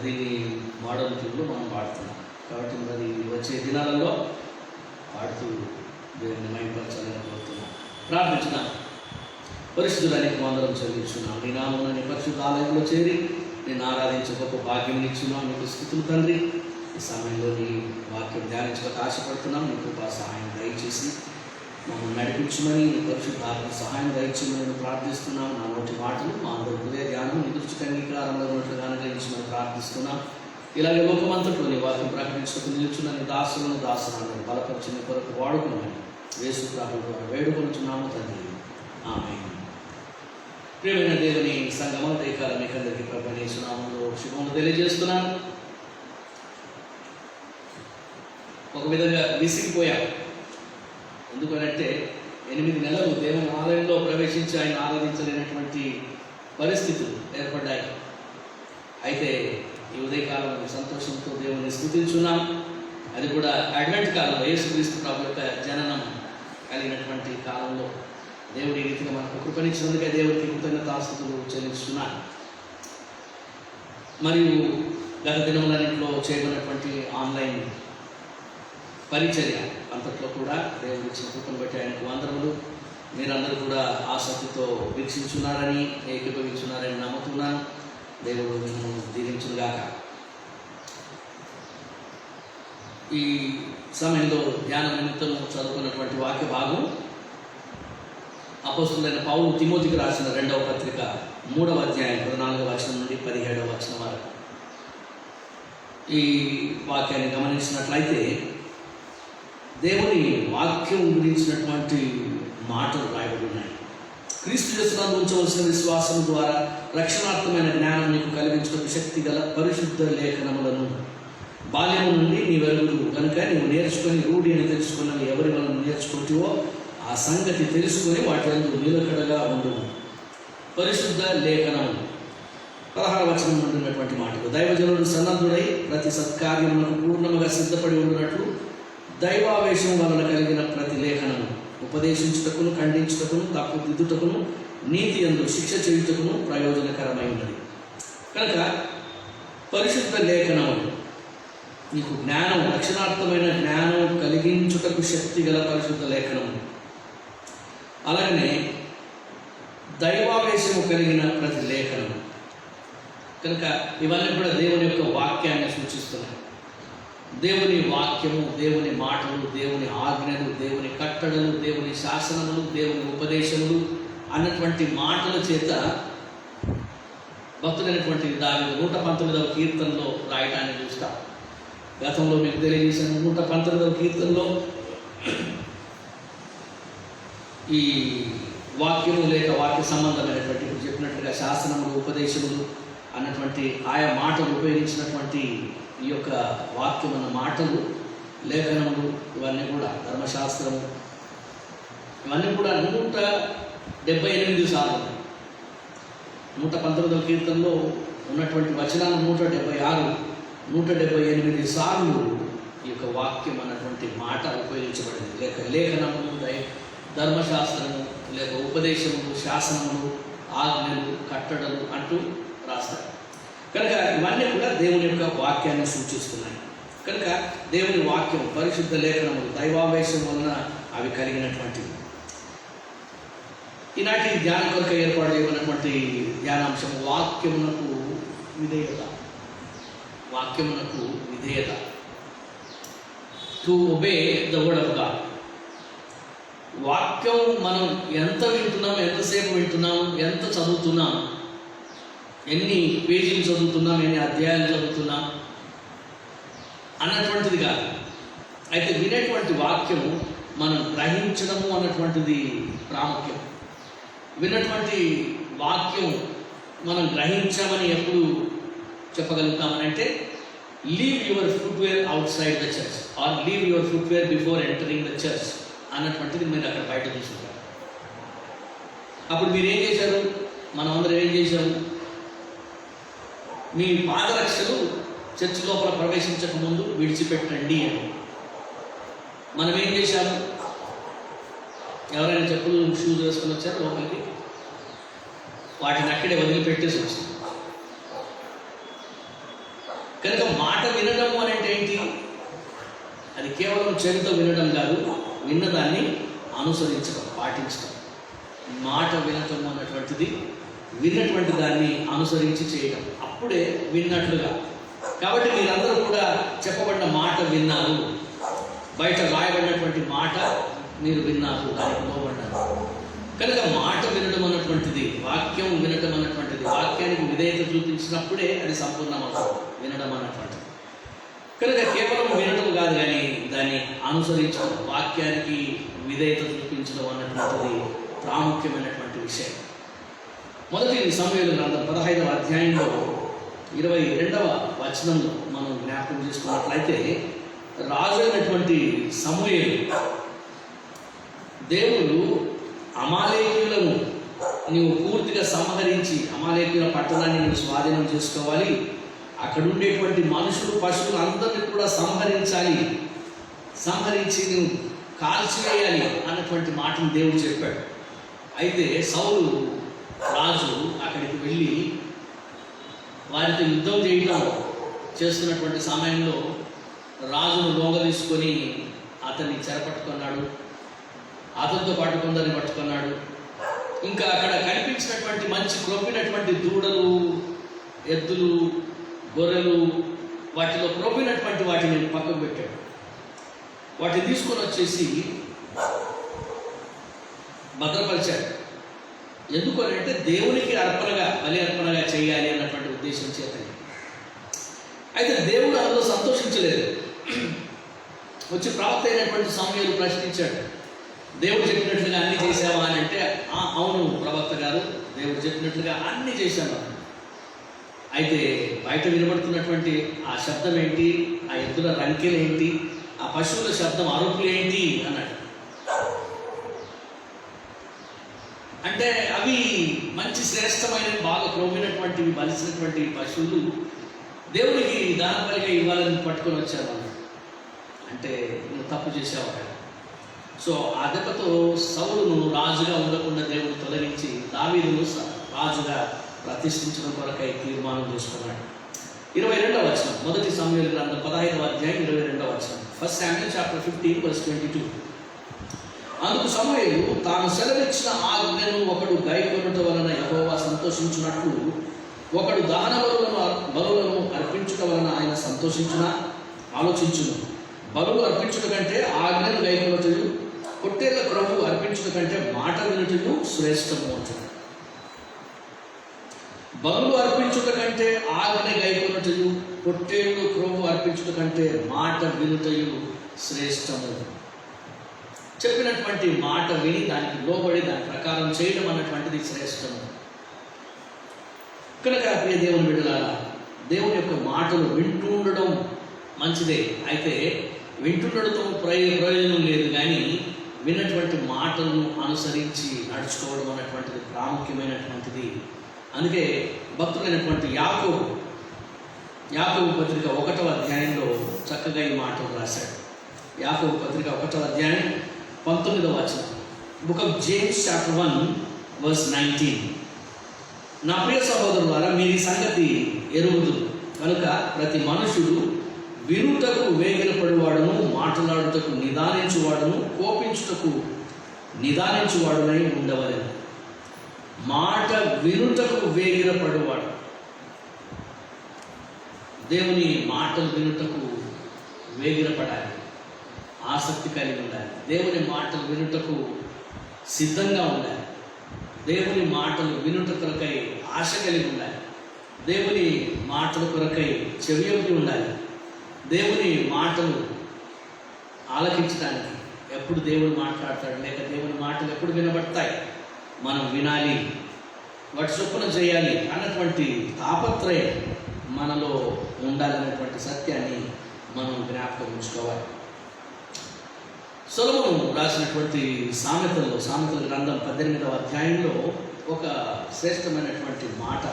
దీన్ని మోడల్ ట్యూన్లో మనం పాడుతున్నాం. కాబట్టి మరి వచ్చే దినాలలో పాడుతూ దేవుని మైంపరచాలని కోరుతున్నాం. ప్రార్థించున్నాం. పరిశుద్ధుడానికి వందనం చెల్లించున్నాం. నీ నామమున నీ పరిశుద్ధ ఆలయంలో చేరి నేను ఆరాధించే గొప్ప భాగ్యం ఇచ్చున్నాం. నీకు స్తుతులు తండ్రి. ఈ సమయంలో నీ వాక్యం ధ్యానించడానికి ఆశపడుతున్నాం. నీ కృపా సహాయం దయచేసి మమ్మల్ని నడిపించమని, నీ పరిశుద్ధ ఆత్మ సహాయం దయచేయమని ప్రార్థిస్తున్నాం. నా నోటి మాటలు మా అందరూ హృదయ ధ్యానం నీ దృష్టికి అంగీకారంలో ఉన్నట్లుగా అనుగ్రహించమని ప్రార్థిస్తున్నాం. ఇలాగే లోకమంతట్లో నీ వాక్యం ప్రకటించుకు నిలుచున్న నీ దాసులను దాసనాలను బలపరిచిన కొరకు వాడుకున్నాను. యేసు ప్రభువు ద్వారా వేడుకొనుచున్నాము తండ్రి. ఆమేన్. ప్రియమైన దేవుని సంగమ దయకాల మీకు అందరికీ ప్రభువైన యేసు నామములో శుభములు తెలియజేస్తున్నాను. ఒక విధంగా విసిగిపోయాం. ఎందుకనంటే 8 నెలలు దేవుని ఆలయంలో ప్రవేశించి ఆయన ఆరాధించలేనటువంటి పరిస్థితులు ఏర్పడ్డాయి. అయితే ఈ ఉదయకాలం సంతోషంతో దేవుని స్తుతించున్నాం. అది కూడా అడ్వెంట్ కాలంలో యేసుక్రీస్తు ప్రభు యొక్క జననం కలిగినటువంటి కాలంలో దేవుడి ఈ రీతిగా మనకు కృపణించినందుకే దేవుడికి కృతజ్ఞతాస్తుతులు చెల్లిస్తున్నాను. మరియు గత దినములన్నింటిలో చేయబడినటువంటి ఆన్లైన్ పరిచర్య అంతట్లో కూడా దేవుడు ఇచ్చిన కృపను బట్టి ఆయనకు వందనములు. మీరందరూ కూడా ఆసక్తితో వీక్షించున్నారని, ఏకీభవించున్నారని నమ్ముతున్నాను. దేవుడు మిమ్మల్ని దీవించుగాక. ఈ సమయంలో ధ్యాన నిమిత్తం చదువుకున్నటువంటి వాక్య భాగం అపోస్తులైన పౌలు తిమోతికి రాసిన 2వ పత్రిక 3వ అధ్యాయం 14వ వచనం నుండి 17వ వచనం వరకు. ఈ వాక్యాన్ని గమనించినట్లయితే దేవుని వాక్యం గురించినటువంటి మాటలు రాయబడి ఉన్నాయి. క్రీస్తు యేసునందు ఉంచవలసిన విశ్వాసం ద్వారా రక్షణార్థమైన జ్ఞానం నీకు కలిగించడం శక్తి గల పరిశుద్ధ లేఖనములను బాల్యము నుండి నీ వెలుగు కనుక నీవు నేర్చుకొని రూఢి అని తెలుసుకున్నవి ఎవరి వలన నేర్చుకుంటావో ఆ సంగతి తెలుసుకొని వాటి అందు నిలకడగా ఉండును. పరిశుద్ధ లేఖనము 16వ వచనం నుండి ఉన్నటువంటి మాటలు, దైవజనుడు సన్నద్ధుడై ప్రతి సత్కార్యములకు పూర్ణముగా సిద్ధపడి ఉండినట్లు దైవావేశం వలన కలిగిన ప్రతి లేఖనము ఉపదేశించుటకును, ఖండించుటకును, తప్పుదిద్దుటకును, నీతి యందు శిక్ష చేయుటకును ప్రయోజనకరమై ఉన్నది. కనుక పరిశుద్ధ లేఖనము నీకు జ్ఞానం, రక్షణార్థమైన జ్ఞానం కలిగించుటకు శక్తి గల పరిశుద్ధ లేఖనము, అలాగనే దైవావేశము కలిగిన ప్రతి లేఖనము. కనుక ఇవన్నీ కూడా దేవుని యొక్క వాక్యాన్ని సూచిస్తున్నాయి. దేవుని వాక్యము, దేవుని మాటలు, దేవుని ఆజ్ఞలు, దేవుని కట్టడలు, దేవుని శాసనములు, దేవుని ఉపదేశములు అన్నటువంటి మాటల చేత భక్తులైనటువంటి దావీదు 119వ కీర్తనలో రాయటాన్ని చూస్తాం. గతంలో మీకు తెలియజేసిన 119వ కీర్తనలో ఈ వాక్యము లేక వాక్య సంబంధమైనటువంటి ఇప్పుడు చెప్పినట్టుగా శాసనములు, ఉపదేశములు అన్నటువంటి ఆయా మాటలు ఉపయోగించినటువంటి ఈ యొక్క వాక్యం అన్న మాటలు, లేఖనములు ఇవన్నీ కూడా ధర్మశాస్త్రము ఇవన్నీ కూడా 178 సార్లు ఉన్నాయి. 119వ కీర్తనలో ఉన్నటువంటి వచనాలు 176, 178 సార్లు ఈ యొక్క వాక్యం అన్నటువంటి మాట ఉపయోగించబడింది. లేక లేఖనములు, ధర్మశాస్త్రము, లేక ఉపదేశములు, శాసనములు, ఆజ్ఞలు, కట్టడలు అంటూ రాస్తారు. కనుక ఇవన్నీ కూడా దేవుని యొక్క వాక్యాన్ని సూచిస్తున్నాయి. కనుక దేవుని వాక్యం, పరిశుద్ధ లేఖనములు దైవావేశం వలన అవి కలిగినటువంటివి. ఈనాటి ధ్యానం కొరకు ఏర్పాటు చేయబడినటువంటి ధ్యానాంశం వాక్యమునకు విధేయత. వాక్యమునకు విధేయత, to obey the word of God. వాక్యం మనం ఎంత వింటున్నాం, ఎంతసేపు వింటున్నాం, ఎంత చదువుతున్నాం, ఎన్ని పేజీలు చదువుతున్నాం, ఎన్ని అధ్యాయాలు చదువుతున్నాం అన్నటువంటిది కాదు. అయితే వినేటువంటి వాక్యము మనం గ్రహించడము అన్నటువంటిది ప్రాముఖ్యం. విన్నటువంటి వాక్యం మనం గ్రహించామని ఎప్పుడు చెప్పగలుగుతామని అంటే, leave your footwear outside the church or leave your footwear before entering the church అన్నటువంటిది మీరు అక్కడ బయట చూసుకుంటారు. అప్పుడు మీరు ఏం చేశారు? మనం అందరం ఏం చేశాము? మీ పాదరక్షలు చర్చ్ లోపల ప్రవేశించక ముందు విడిచిపెట్టండి అని. మనం ఏం చేశాము? ఎవరైనా చెప్పులు, షూస్ వేసుకొని వచ్చారు లోపలికి, వాటిని అక్కడే వదిలిపెట్టేసి వచ్చింది. కనుక మాట వినడం అని అంటే ఏంటి? అది కేవలం చెవితో వినడం కాదు, విన్నదాన్ని అనుసరించడం, పాటించడం. మాట వినటం అన్నటువంటిది విన్నటువంటి దాన్ని అనుసరించి చేయడం, అప్పుడే విన్నట్లుగా. కాబట్టి మీరందరూ కూడా చెప్పబడిన మాట విన్నారు, బయట రాయబడినటువంటి మాట మీరు విన్నారు, దానికి లోబడ్డారు. కనుక మాట వినడం అన్నటువంటిది, వాక్యం వినడం అన్నటువంటిది, వాక్యానికి విధేయత చూపించినప్పుడే అది సంపూర్ణమవుతుంది వినడం అన్నటువంటిది. కనుక కేవలం వినడం కాదు, కానీ దాన్ని అనుసరించడం, వాక్యానికి విధేయత చూపించడం అన్నటువంటిది ప్రాముఖ్యమైనటువంటి విషయం. మొదటి సమూయేలు గ్రంథం 15వ అధ్యాయంలో 22వ వచనంలో మనం జ్ఞాపకం చేసుకున్నట్లయితే, రాజు అయినటువంటి సమూయేలు దేవుడు అమాలేకీయులను నీవు పూర్తిగా సంహరించి అమాలేకీయుల పట్టణాన్ని నువ్వు స్వాధీనం చేసుకోవాలి, అక్కడ ఉండేటువంటి మనుషులు పశువులు అందరినీ కూడా సంహరించి నువ్వు కాల్చివేయాలి అన్నటువంటి మాటను దేవుడు చెప్పాడు. అయితే సౌలు రాజు అక్కడికి వెళ్ళి వారితో యుద్ధం చేయడం చేస్తున్నటువంటి సమయంలో రాజును దొంగ తీసుకొని అతన్ని చెరపట్టుకున్నాడు, అతనితో పాటు కొందరిని పట్టుకున్నాడు. ఇంకా అక్కడ కనిపించినటువంటి మంచి క్రొప్పినటువంటి దూడలు, ఎద్దులు, గొర్రెలు, వాటిలో క్రొప్పినటువంటి వాటిని పక్కకు పెట్టాడు. వాటిని తీసుకొని వచ్చేసి భద్రపరిచాడు. ఎందుకు అని అంటే దేవునికి బలి అర్పణగా చేయాలి అన్నటువంటి ఉద్దేశం చేత. అయితే దేవుడు అందులో సంతోషించలేదు. వచ్చి ప్రవక్త అయినటువంటి సమూయేలు ప్రశ్నించాడు, దేవుడు చెప్పినట్లుగా అన్ని చేసావా అని అంటే, అవును ప్రవక్త గారు, దేవుడు చెప్పినట్లుగా అన్ని చేశాను. అయితే బయట వినబడుతున్నటువంటి ఆ శబ్దం ఏంటి, ఆ ఎద్దుల రంకెలు ఏంటి, ఆ పశువుల శబ్దం అరుపులు ఏంటి అన్నాడు. అంటే అవి మంచి శ్రేష్టమైనవి, బాగా క్రొమ్మినటువంటివి, బలిసినటువంటి పశువులు దేవునికి దాన బలిగా ఇవ్వాలని పట్టుకొని వచ్చారు. అంటే నువ్వు తప్పు చేసావు. సో ఆ దెబ్బతో సౌలును రాజుగా ఉండకుండా దేవుడు తొలగించి దావీదును రాజుగా ప్రతిష్ఠించడం కొరకై తీర్మానం చేసుకున్నాడు. 22వ వచనం, మొదటి సమూయేలు గ్రంథం 15వ అధ్యాయం 22వ వచనం. 1 Samuel chapter 15:22. అందుకు సమూయేలు తాను సెలవిచ్చిన ఆజ్ఞను ఒకడు గైకొనుట వలన యెహోవా సంతోషించున్నట్లు ఒకడు దహన బలులను అర్పించుట వలన ఆయన ఆలోచించును. బలులు అర్పించుట కంటే ఆజ్ఞను గైకొనుటయు, పొట్టేళ్ల క్రొవ్వు అర్పించుట కంటే మాట వినుటయు శ్రేష్టము అంటాడు. బలులు అర్పించుట కంటే ఆజ్ఞ గైకొనుటయు, పొట్టేళ్లు క్రొవ్వు అర్పించుట కంటే మాట వినుటయు శ్రేష్టము. చెప్పినటువంటి మాట విని దానికి లోబడి దాని ప్రకారం చేయడం అన్నటువంటిది శ్రేష్టము. కనుక ప్రియ దేవుని బిడ్డలారా, దేవుని యొక్క మాటలు వింటూ ఉండడం మంచిదే. అయితే వింటుండడంతో ప్రయోజనం లేదు, కానీ విన్నటువంటి మాటలను అనుసరించి నడుచుకోవడం అన్నటువంటిది ప్రాముఖ్యమైనటువంటిది. అందుకే భక్తులైనటువంటి యాకోబు పత్రిక 1వ అధ్యాయంలో చక్కగా ఈ మాటలు రాశాడు. యాకోబు పత్రిక 1వ అధ్యాయం 19వ వచనం. Book of James chapter 1:19. నా ప్రియ సహోదరులారా, మీరు ఈ సంగతి ఎరుగుదురు కనుక ప్రతి మనుషుడు వినుటకు వేగిరపడువాడును, మాట్లాడుటకు నిదానించువాడును, కోపించుటకు నిదానించువాడునై ఉండవలెను. మాట వినుటకు వేగిరపడువాడు. దేవుని మాటలు వినుటకు వేగిరపడాలి, ఆసక్తి కలిగి ఉండాలి. దేవుని మాటలు వినుటకు సిద్ధంగా ఉండాలి. దేవుని మాటలు వినుట కొరకై ఆశ కలిగి ఉండాలి. దేవుని మాటల కొరకై చెవియొగ్గి ఉండాలి. దేవుని మాటలు ఆలకించడానికి ఎప్పుడు దేవుడు మాట్లాడతాడు, లేక దేవుని మాటలు ఎప్పుడు వినబడతాయి, మనం వినాలి, వాటి చొప్పున చేయాలి అన్నటువంటి తాపత్రయం మనలో ఉండాలనేటువంటి సత్యాన్ని మనం జ్ఞాపకం ఉంచుకోవాలి. సొలొమోను రాసినటువంటి సామెతల గ్రంథం 18వ అధ్యాయంలో ఒక శ్రేష్టమైనటువంటి మాట.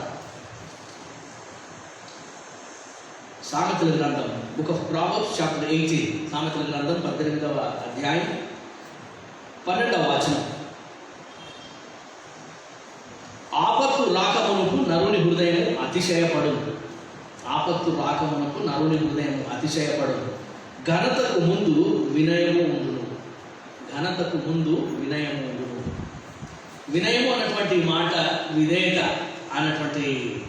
సామెతల గ్రంథం, బుక్ ఆఫ్ ప్రావర్బ్స్ చాప్టర్ 18, సామెతల గ్రంథం 18వ అధ్యాయం 12వ వచనం. ఆపత్తు రాకమునుపు నరుని హృదయం అతిశయపడు. ఆపత్తు రాకమునకు నరుని హృదయం అతిశయపడదు. ఘనతకు ముందు వినయము ఉండును. ఘనతకు ముందు వినయము ఉండును. వినయము అన్నటువంటి మాట విధేయత అన్నటువంటి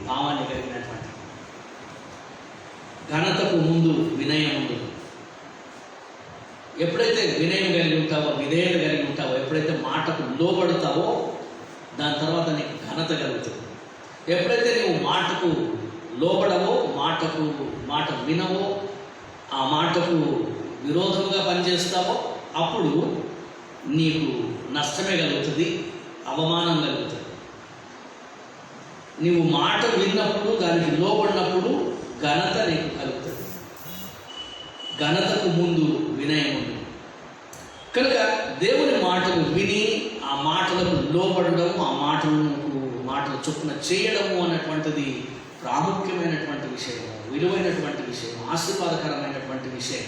భావాన్ని కలిగినటువంటి. ఘనతకు ముందు వినయం ఉండును. ఎప్పుడైతే వినయం కలిగి ఉంటావో, విధేయత కలిగి ఉంటావో, ఎప్పుడైతే మాటకు లోబడతావో దాని తర్వాత నీకు ఘనత కలుగుతుంది. ఎప్పుడైతే నువ్వు మాటకు లోబడవో, మాట వినవో, ఆ మాటకు విరోధంగా పనిచేస్తావో అప్పుడు నీకు నష్టమే కలుగుతుంది, అవమానం కలుగుతుంది. నీవు మాట విన్నప్పుడు, దానికి లోబడినప్పుడు ఘనత నీకు కలుగుతుంది. ఘనతకు ముందు వినయం ఉంది. కనుక దేవుని మాటలు విని ఆ మాటలకు లోబడడం, ఆ మాటల చొప్పున చేయడము అన్నటువంటిది ప్రాముఖ్యమైనటువంటి విషయం, విలువైనటువంటి విషయం, ఆశీర్వాదకరమైనటువంటి విషయం.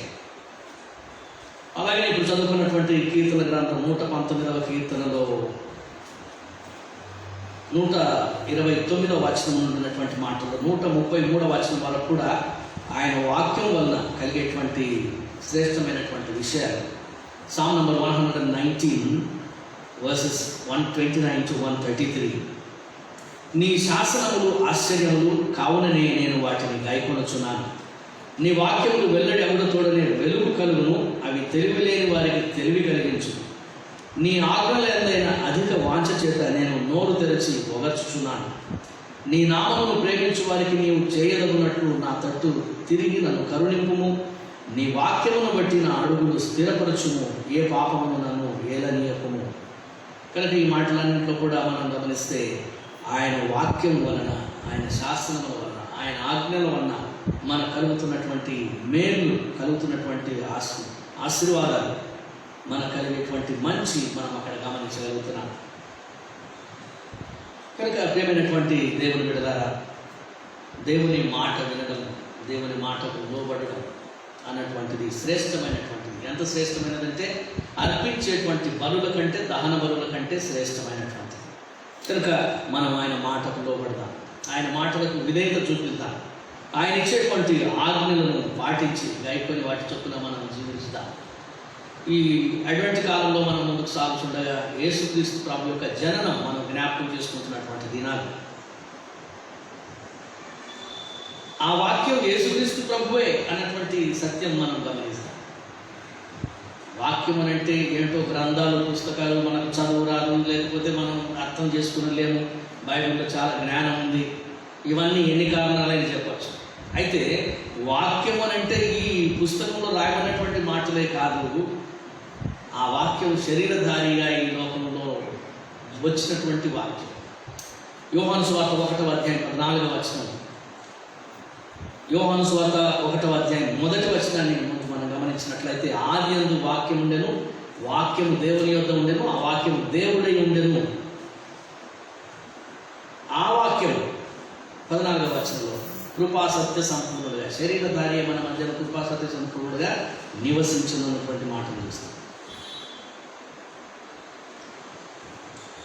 అలాగే ఇప్పుడు చదువుకున్నటువంటి కీర్తన గ్రంథం 119వ కీర్తనలో 129వ వచనం ఉన్నటువంటి మాటలు 133వ వచనం వరకు కూడా ఆయన వాక్యం వలన కలిగేటువంటి శ్రేష్టమైనటువంటి విషయాలు. Sam number 119 versus 129 to 133. నీ శాసనములు ఆశ్చర్యములు కావుననే నేను వాటిని గైకొనుచున్నాను. నీ వాక్యములు వెల్లడి అగుడ తోడనే వెలుగు కలుగును, అవి తెలివి లేని వారికి తెలివి కలిగించు. నీ ఆజ్ఞలందైన అధిక వాంఛ చేత నేను నోరు తెరచి పొగర్చుచున్నాను. నీ నామమును ప్రేమించు వారికి నీవు చేయదగినట్లు నా తట్టు తిరిగి నన్ను కరుణింపుము. నీ వాక్యమును బట్టి నా అడుగులు స్థిరపరచుము, ఏ పాపమును నన్ను ఏలనీయకుము. కనుక ఈ మాటలన్నింటిలో కూడా మనం గమనిస్తే ఆయన వాక్యం వలన, ఆయన శాసనముల వలన, ఆయన ఆజ్ఞల వలన మనకు కలుగుతున్నటువంటి మేలు, కలుగుతున్నటువంటి ఆశీర్వాదాలు, మనకు కలిగేటువంటి మంచి మనం అక్కడ గమనించగలుగుతున్నాం. కనుక ప్రియమైనటువంటి దేవుని బిడ్డలారా, దేవుని మాట వినడం, దేవుని మాటకు లోబడడం అన్నటువంటిది శ్రేష్టమైనటువంటిది. ఎంత శ్రేష్టమైనదంటే అర్పించేటువంటి బలుల కంటే, దహన బలుల కంటే శ్రేష్టమైనటువంటిది. కనుక మనం ఆయన మాటకు లోబడదాం, ఆయన మాటలకు విధేయత చూపిద్దాం, ఆయన ఇచ్చేటువంటి ఆజ్ఞలను పాటించి గైకొని వాటి చొప్పున మనం జీవిస్తాం. ఈ అడ్వెంట్ కాలంలో మనం ముందుకు సాగుతుండగా యేసుక్రీస్తు ప్రభు యొక్క జననం మనం జ్ఞాపకం చేసుకుంటున్నటువంటి దినాలు. ఆ వాక్యం యేసుక్రీస్తు ప్రభువే అన్నటువంటి సత్యం మనం గమనిస్తాం. వాక్యం అని అంటే ఏంటో గ్రంథాలు, పుస్తకాలు మనకు చదువు రాదు, లేకపోతే మనం అర్థం చేసుకునలేము, బైబిల్లో చాలా జ్ఞానం ఉంది, ఇవన్నీ ఎన్ని కారణాలని చెప్పచ్చు. అయితే వాక్యం అని అంటే ఈ పుస్తకంలో రాయబడినటువంటి మాటలే కాదు, ఆ వాక్యం శరీరధారిగా ఈ లోకంలో వచ్చినటువంటి వాక్యం. యోహాను సువార్త 1వ అధ్యాయం 14వ వచనం. యోహాను సువార్త 1వ అధ్యాయం 1వ వచనాన్ని మనం గమనించినట్లయితే, ఆది యందు వాక్యం ఉండెను, వాక్యము దేవుని యొద్ద ఉండెను, ఆ వాక్యం దేవుడై ఉండెను. ఆ వాక్యం 14వ వచనంలో కృపా సత్య సంపూర్ణుడుగా, శరీరధారి మన మధ్యలో కృపా సత్య సంపూర్ణుడుగా నివసించినటువంటి మాటలు చూస్తాం.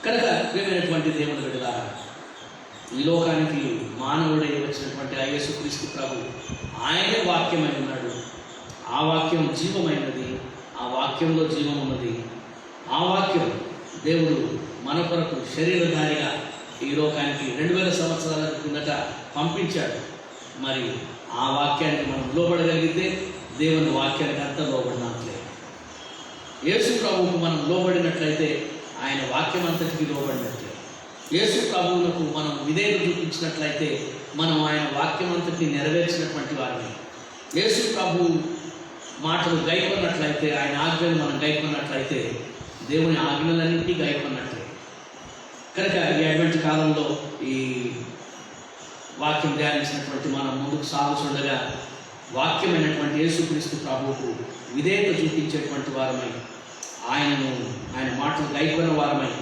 కనుక ప్రియమైనటువంటి దేవుని బిడ్డలారా, ఈ లోకానికి మానవుడై వచ్చినటువంటి ఆ యేసుక్రీస్తు ప్రభు ఆయనే వాక్యమై ఉన్నాడు. ఆ వాక్యం జీవమైనది, ఆ వాక్యంలో జీవం ఉన్నది. ఆ వాక్యం దేవుడు మన కొరకు శరీరధారిగా ఈ లోకానికి 2000 సంవత్సరాల కిందట పంపించాడు. మరి ఆ వాక్యానికి మనం లోబడగలిగితే దేవుని వాక్యానికి అంతా లోబడినట్లే. యేసు ప్రభువుకు మనం లోబడినట్లయితే ఆయన వాక్యం అంతటికి లోబడినట్లే. యేసు ప్రభువులకు మనం విధేయత చూపించినట్లయితే మనం ఆయన వాక్యం అంతటిని నెరవేర్చినటువంటి వారిని. యేసు ప్రభు మాటలు గైకొన్నట్లయితే, ఆయన ఆజ్ఞలు మనం గైకొన్నట్లయితే దేవుని ఆజ్ఞలన్నింటినీ గైకొన్నట్లే. కనుక ఈ అడ్వెంట్ కాలంలో ఈ వాక్యం ధ్యానించినటువంటి మనం ముందుకు సాగుతుండగా వాక్యమైనటువంటి యేసుక్రీస్తు ప్రభువుకు విధేయత చూపించేటువంటి వారమై, ఆయన మాటలు గైకొన్న వారమై,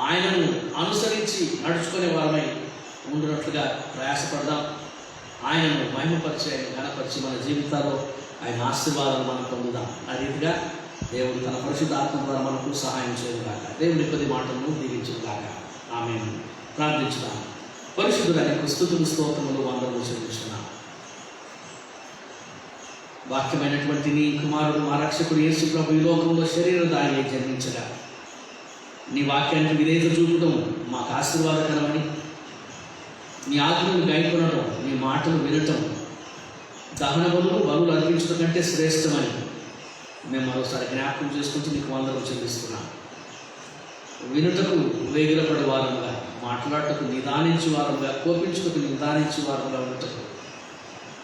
ఆయనను అనుసరించి నడుచుకునే వారమై ఉండినట్లుగా ప్రయాసపడదాం. ఆయనను మహిమపరిచి, ఆయన ఘనపరిచి మన జీవితాల్లో ఆయన ఆశీర్వాదాలు మనం పొందుదాం. ఆ రీతిగా దేవుడు తన పరిశుద్ధ ఆత్మ ద్వారా మనకు సహాయం చేయగాక. దేవుని కొద్ది మాటలను దీవించుగాక. ఆమేన్. ప్రార్థించుదాం. పరిశుద్ధుడానికి స్తుతులు స్తోత్రములు వందనములు చెల్లిస్తున్నాను. వాక్యమైనటువంటి నీ కుమారుడు మా రక్షకుడు యేసు ప్రభు ఈ లోకంలో శరీరధారి జన్మించగా నీ వాక్యానికి విధేయత చూపడం మాకు ఆశీర్వాదకరమని, నీ ఆజ్ఞలు గైకొనడం, నీ మాటలు వినటం దహన బలులు అర్పించడం కంటే శ్రేష్టమని మేము మరోసారి జ్ఞాపకం చేసుకుంటూ నీకు వందనములు చెల్లిస్తున్నాం. వినుటకు వేగిరపడే వారంగా, మాట్లాడటకు నిదానించే వారంగా, కోపించుటకు నిదానించే వారంగా ఉండటకు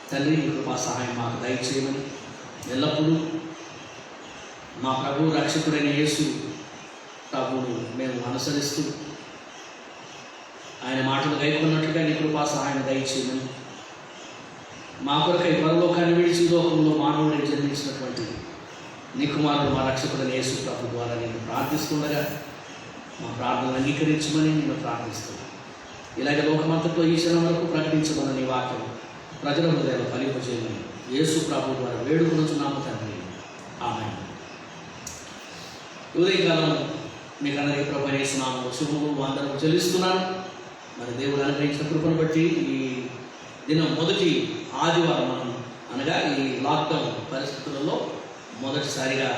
తండ్రి నీ కృపా సహాయం మాకు దయచేయమని ఎల్లప్పుడూ మా ప్రభు రక్షకుడైన యేసు ప్రభువును మేము అనుసరిస్తూ ఆయన మాటలు గైకొన్నట్లుగా నీ కృపా సహాయం దయచేయమని, మా కొరకై పరలోకాన్ని విడిచి లోకంలో మానవుడిని జన్మించినటువంటి నీ కుమారుడు మా రక్షకుడైన యేసు ప్రభు ద్వారా నేను ప్రార్థిస్తుండగా మా ప్రార్థనలు అంగీకరించమని నేను ప్రార్థిస్తున్నాను. ఇలాగే లోకమంతట్లో ఈ క్షణం వరకు ప్రకటించమన్న నీ వాక్యం ప్రజల హృదయాలు ఫలింపజేయమని యేసు ప్రభు ద్వారా వేడుకొనుచున్నాము తండ్రి. ఆమేన్. ఉదయకాలం మీకు అందరికీ ప్రభు యేసు నామములో శుభములు వందనములు చెల్లిస్తున్నాను. మరి దేవుడు అనుగ్రహించిన కృపను బట్టి ఈ దినం మొదటి ఆదివారం మనం అనగా ఈ లాక్డౌన్ పరిస్థితులలో మొదటిసారిగా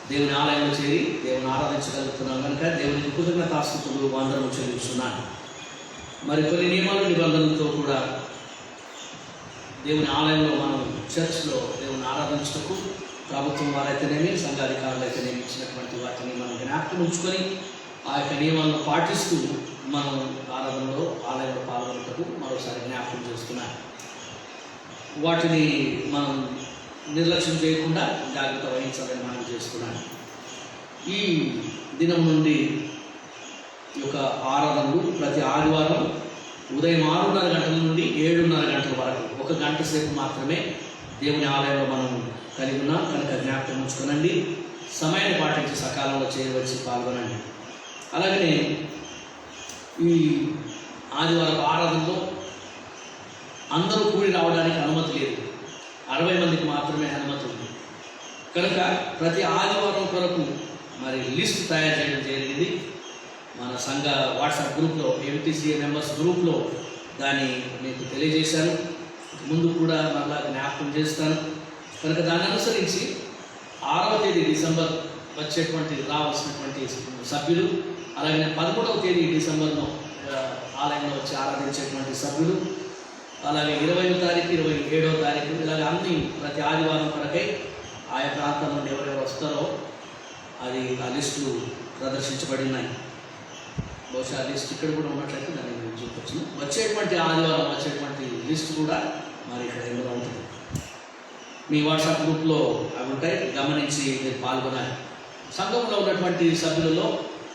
దేవుని ఆలయంలో చేరి దేవుని ఆరాధించగలుగుతున్నాం కనుక దేవునికి కృతజ్ఞతాస్తుతులు వందనములు చెల్లిస్తున్నాను. మరి కొన్ని నియమాలు నిబంధనలతో కూడా దేవుని ఆలయంలో మనం చర్చ్లో దేవుని ఆరాధించటకు ప్రభుత్వం వారైతేనేమి, సంఘాధికారులు అయితేనేమి ఇచ్చినటువంటి వాటిని మనం జ్ఞాపకం ఉంచుకొని ఆ యొక్క నియమాలను పాటిస్తూ మనం ఆరాధనలో ఆలయంలో పాల్గొనటకు మరోసారి జ్ఞాపకం చేస్తున్నాం. వాటిని మనం నిర్లక్ష్యం చేయకుండా జాగ్రత్త వహించాలని మనం చేస్తున్నాను. ఈ దినం నుండి ఈ యొక్క ఆరాధనలు ప్రతి ఆదివారం ఉదయం 6:30 గంటల నుండి 7:30 గంటల వరకు 1 గంట సేపు మాత్రమే దేవుని ఆలయంలో మనం కలిగి ఉన్నాం కనుక జ్ఞాపకం ఉంచుకోనండి. సమయాన్ని పాటించి సకాలంలో చేయవలసి పాల్గొనండి. అలాగనే ఈ ఆదివారం ఆరాధనలో అందరూ కూడి రావడానికి అనుమతి లేదు, 60 మందికి మాత్రమే అనుమతి ఉంది కనుక ప్రతి ఆదివారం కొరకు మరి లిస్ట్ తయారు చేయడం జరిగింది. మన సంఘ వాట్సాప్ గ్రూప్లో, ఎంటీసీఏ మెంబర్స్ గ్రూప్లో దాన్ని మీకు తెలియజేశాను. ముందు కూడా మళ్ళా జ్ఞాపకం చేస్తాను కనుక దాన్ని అనుసరించి 6వ తేదీ డిసెంబర్ వచ్చేటువంటి రావాల్సినటువంటి సభ్యులు, అలాగే 13వ తేదీ డిసెంబర్లో ఆలయంలో వచ్చి ఆరాధించేటువంటి సభ్యులు, అలాగే 20వ తారీఖు 27వ తారీఖు ఇలాగ అన్ని ప్రతి ఆదివారం కొరకై ఆయా ప్రాంతం నుండి ఎవరెవరు వస్తారో అది ఆ లిస్టులు ప్రదర్శించబడి ఉన్నాయి. బహుశా ఆ లిస్ట్ ఇక్కడ కూడా ఉన్నట్లయితే దాన్ని నేను చూపొచ్చు. వచ్చేటువంటి ఆదివారం వచ్చేటువంటి లిస్ట్ కూడా మరి ఇక్కడ ఎందులో ఉంటుంది. మీ వాట్సాప్ గ్రూప్లో అవి ఉంటాయి, గమనించి మీరు పాల్గొనాలి. సంఘంలో ఉన్నటువంటి సభ్యులలో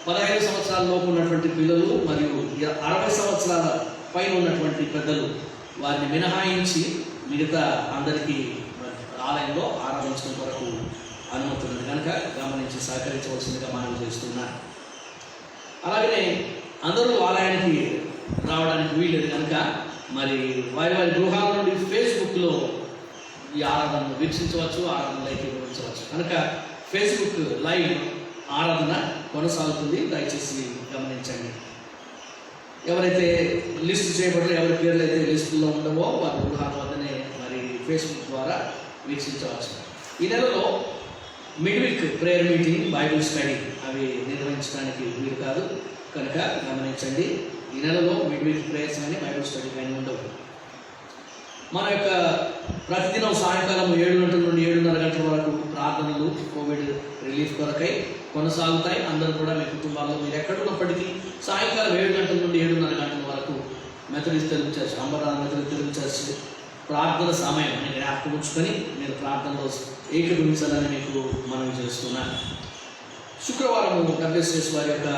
15 సంవత్సరాల లోపు ఉన్నటువంటి పిల్లలు మరియు 60 సంవత్సరాల పైన ఉన్నటువంటి పెద్దలు వారిని మినహాయించి మిగతా అందరికీ ఆలయంలో ఆరాధించడం కొరకు అనుమతి ఉన్నది కనుక గమనించి సహకరించవలసిందిగా మనం చేస్తున్నాం. అలాగనే అందరూ ఆలయానికి రావడానికి వీలేదు కనుక మరి వారి వారి గృహాల నుండి ఫేస్బుక్లో ఈ ఆరాధనను వీక్షించవచ్చు, ఆరాధనలోకి వివరించవచ్చు కనుక ఫేస్బుక్ లైవ్ ఆరాధన కొనసాగుతుంది. దయచేసి గమనించండి. ఎవరైతే లిస్ట్ చేయబడలో ఎవరి పేర్లు అయితే లిస్టులో ఉండవో వారి గృహాల వద్దనే మరి ఫేస్బుక్ ద్వారా వీక్షించవచ్చు. ఈ నెలలో mid week prayer meeting, Bible study అవి నిర్వహించడానికి వీలు కాదు కనుక గమనించండి. ఈ నెలలో మిడ్ వీక్ ప్రేయర్స్ కానీ బైబిల్ స్టడీ కానీ ఉండవు. మన యొక్క ప్రతిదినం సాయంకాలం 7 గంటల నుండి 7:30 గంటల వరకు ప్రార్థనలు కోవిడ్ రిలీఫ్ కొరకై కొనసాగుతాయి. అందరూ కూడా మీ కుటుంబాల్లో మీరు ఎక్కడున్నప్పటికీ సాయంకాలం 7 గంటల నుండి 7:30 గంటల వరకు మెథడిస్ట్ తెలుగు చర్చ్, అంబరాన్ మెథడిస్ట్ తెలుగు చర్చ్ ప్రార్థన సమయం అని జ్ఞాపకం ఉంచుకొని మీరు ప్రార్థనలో ఏకీభవించాలని మీకు మనం చేస్తున్నాను. శుక్రవారం డబ్ల్యూఎస్ఎస్ వారి యొక్క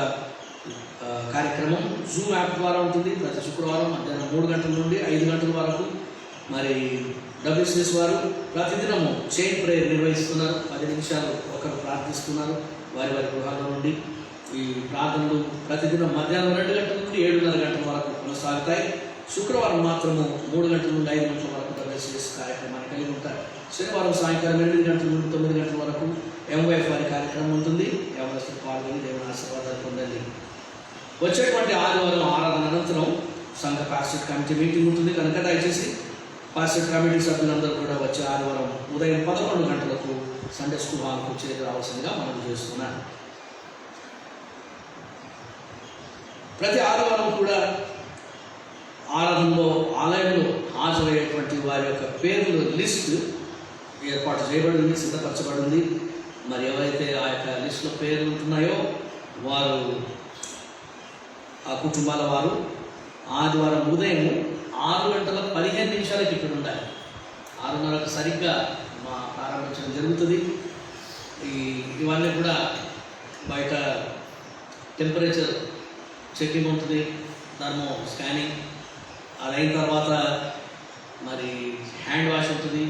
కార్యక్రమం జూమ్ యాప్ ద్వారా ఉంటుంది. ప్రతి శుక్రవారం మధ్యాహ్నం 3 గంటల నుండి 5 గంటల వరకు మరి డబ్ల్యూఎస్ఎస్ వారు ప్రతిదినము చైన్ ప్రేయర్ నిర్వహిస్తున్నారు. 10 నిమిషాలు ఒకరు ప్రార్థిస్తున్నారు వారి వారి గృహాల నుండి. ఈ ప్రార్థనలు ప్రతిదినం మధ్యాహ్నం 2 గంటల నుండి 7:30 గంటల వరకు కొనసాగుతాయి. శుక్రవారం మాత్రము 3 గంటల నుండి 5 గంటల వరకు డబ్ల్యూఎస్ఎస్ కార్యక్రమాన్ని కలిగి ఉంటారు. శనివారం సాయంకాలం 8 గంటల నుండి 9 గంటల వరకు ఎంవైఎఫ్ వారి కార్యక్రమం ఉంటుంది. ఎవరైనా పాల్గొని దేవుని ఆశీర్వాదాలు పొందండి. వచ్చేటువంటి ఆదివారం ఆరాధన అనంతరం సంఘ పాస్టర్ కమిటీ మీటింగ్ ఉంటుంది కనుక దయచేసి పాస్టర్ కమిటీ సభ్యులందరూ కూడా వచ్చే ఆదివారం ఉదయం 11 గంటలకు సండే స్కూల్ హాల్కు చేరి రావాల్సిందిగా మనం చేస్తున్నాం. ప్రతి ఆదివారం కూడా ఆరాధనలో ఆలయంలో హాజరయ్యేటువంటి వారి యొక్క పేర్ల లిస్ట్ ఏర్పాటు చేయబడింది, సిద్ధపరచబడింది. మరి ఎవరైతే ఆ యొక్క లిస్టులో పేర్లు ఉంటున్నాయో వారు ఆ కుటుంబాల వారు ఆదివారం ఉదయం 6:15 ఇక్కడ ఉండాలి. 6:30కు సరిగ్గా మా ప్రారంభించడం జరుగుతుంది. ఇవన్నీ కూడా బయట టెంపరేచర్ చెకింగ్ ఉంటుంది, థర్మో స్కానింగ్, అది అయిన తర్వాత మరి హ్యాండ్ వాష్ ఉంటుంది.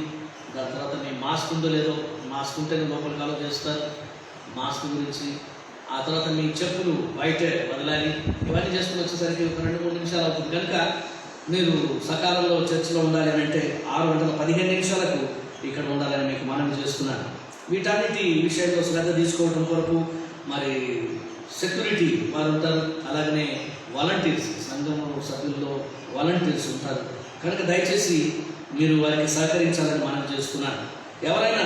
దాని తర్వాత మీ మాస్క్ ఉందో లేదో, మాస్క్ ఉంటేనే లోపలికి అలో చేస్తారు మాస్క్ గురించి. ఆ తర్వాత మీ చెప్పులు బయటే వదలాలి. ఇవన్నీ చేసుకుని వచ్చేసరికి ఒక 2-3 నిమిషాలు అవుతుంది. కనుక మీరు సకాలంలో చర్చిలో ఉండాలి అని అంటే 6:15 ఇక్కడ ఉండాలని మీకు మనవి చేస్తున్నాను. వీటన్నిటి విషయంలో శ్రద్ధ తీసుకోవడం కొరకు మరి సెక్యూరిటీ వారు ఉంటారు, అలాగనే వాలంటీర్స్, సంఘం సభ్యుల్లో వాలంటీర్స్ ఉంటారు. కనుక దయచేసి మీరు వారికి సహకరించాలని మనం చేస్తున్నాను. ఎవరైనా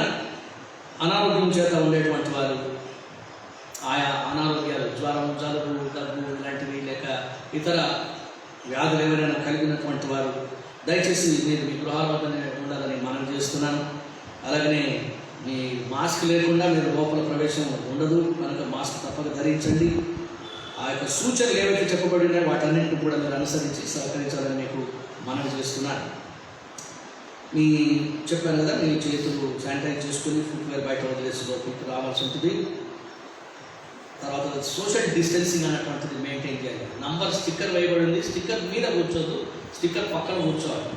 అనారోగ్యం చేత ఉండేటువంటి వారు, ఆయా అనారోగ్యాలు, జ్వరం, జలుబు, దగ్గు ఇలాంటివి లేక ఇతర వ్యాధులు ఎవరైనా కలిగినటువంటి వారు దయచేసి మీరు మీ గృహాల వద్దనే ఉండాలని మనం చేస్తున్నాను. అలాగనే మీ మాస్క్ లేకుండా మీరు లోపల ప్రవేశం ఉండదు కనుక మాస్క్ తప్పక ధరించండి. ఆ యొక్క సూచనలు ఏవైతే చెప్పబడినాయో వాటన్నింటిని కూడా మీరు అనుసరించి సహకరించాలని మీకు మనవి చేస్తున్నాను. మీ చెప్పాను కదా, మీ చేతులు శానిటైజ్ చేసుకుని ఫుట్వేర్ బయట వదిలేసి లోపలికి రావాల్సి ఉంటుంది. తర్వాత సోషల్ డిస్టెన్సింగ్ అనేటువంటిది మెయింటైన్ చేయాలి. నంబర్ స్టిక్కర్ వేయబడింది, స్టిక్కర్ మీద కూర్చోదు, స్టిక్కర్ పక్కన కూర్చోవాలి.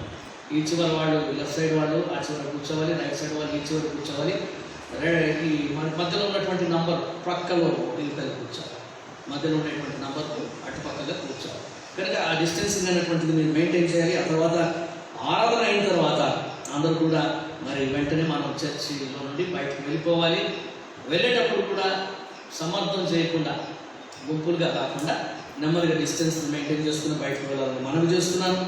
ఈ చివరి వాళ్ళు లెఫ్ట్ సైడ్ వాళ్ళు ఆ చివరి కూర్చోవాలి, రైట్ సైడ్ వాళ్ళు ఈ చివరి కూర్చోవాలి. ఈ మన మధ్యలో ఉన్నటువంటి నంబర్ ప్రక్కలో ఇవతల కూర్చోవాలి, మధ్యలో ఉన్నటువంటి నంబర్కు అటుపక్కగా కూర్చోవాలి. కనుక ఆ డిస్టెన్సింగ్ అనేటువంటిది మీరు మెయింటైన్ చేయాలి. ఆ తర్వాత ఆరాధన అయిన తర్వాత అందరూ కూడా మరి వెంటనే మనం చర్చిలో నుండి బయటకు వెళ్ళిపోవాలి. వెళ్ళేటప్పుడు కూడా సమర్థం చేయకుండా, గుంపులుగా కాకుండా నెమ్మదిగా డిస్టెన్స్ మెయింటైన్ చేసుకుని బయటకు వెళ్ళాలని మనవి చేస్తున్నాను.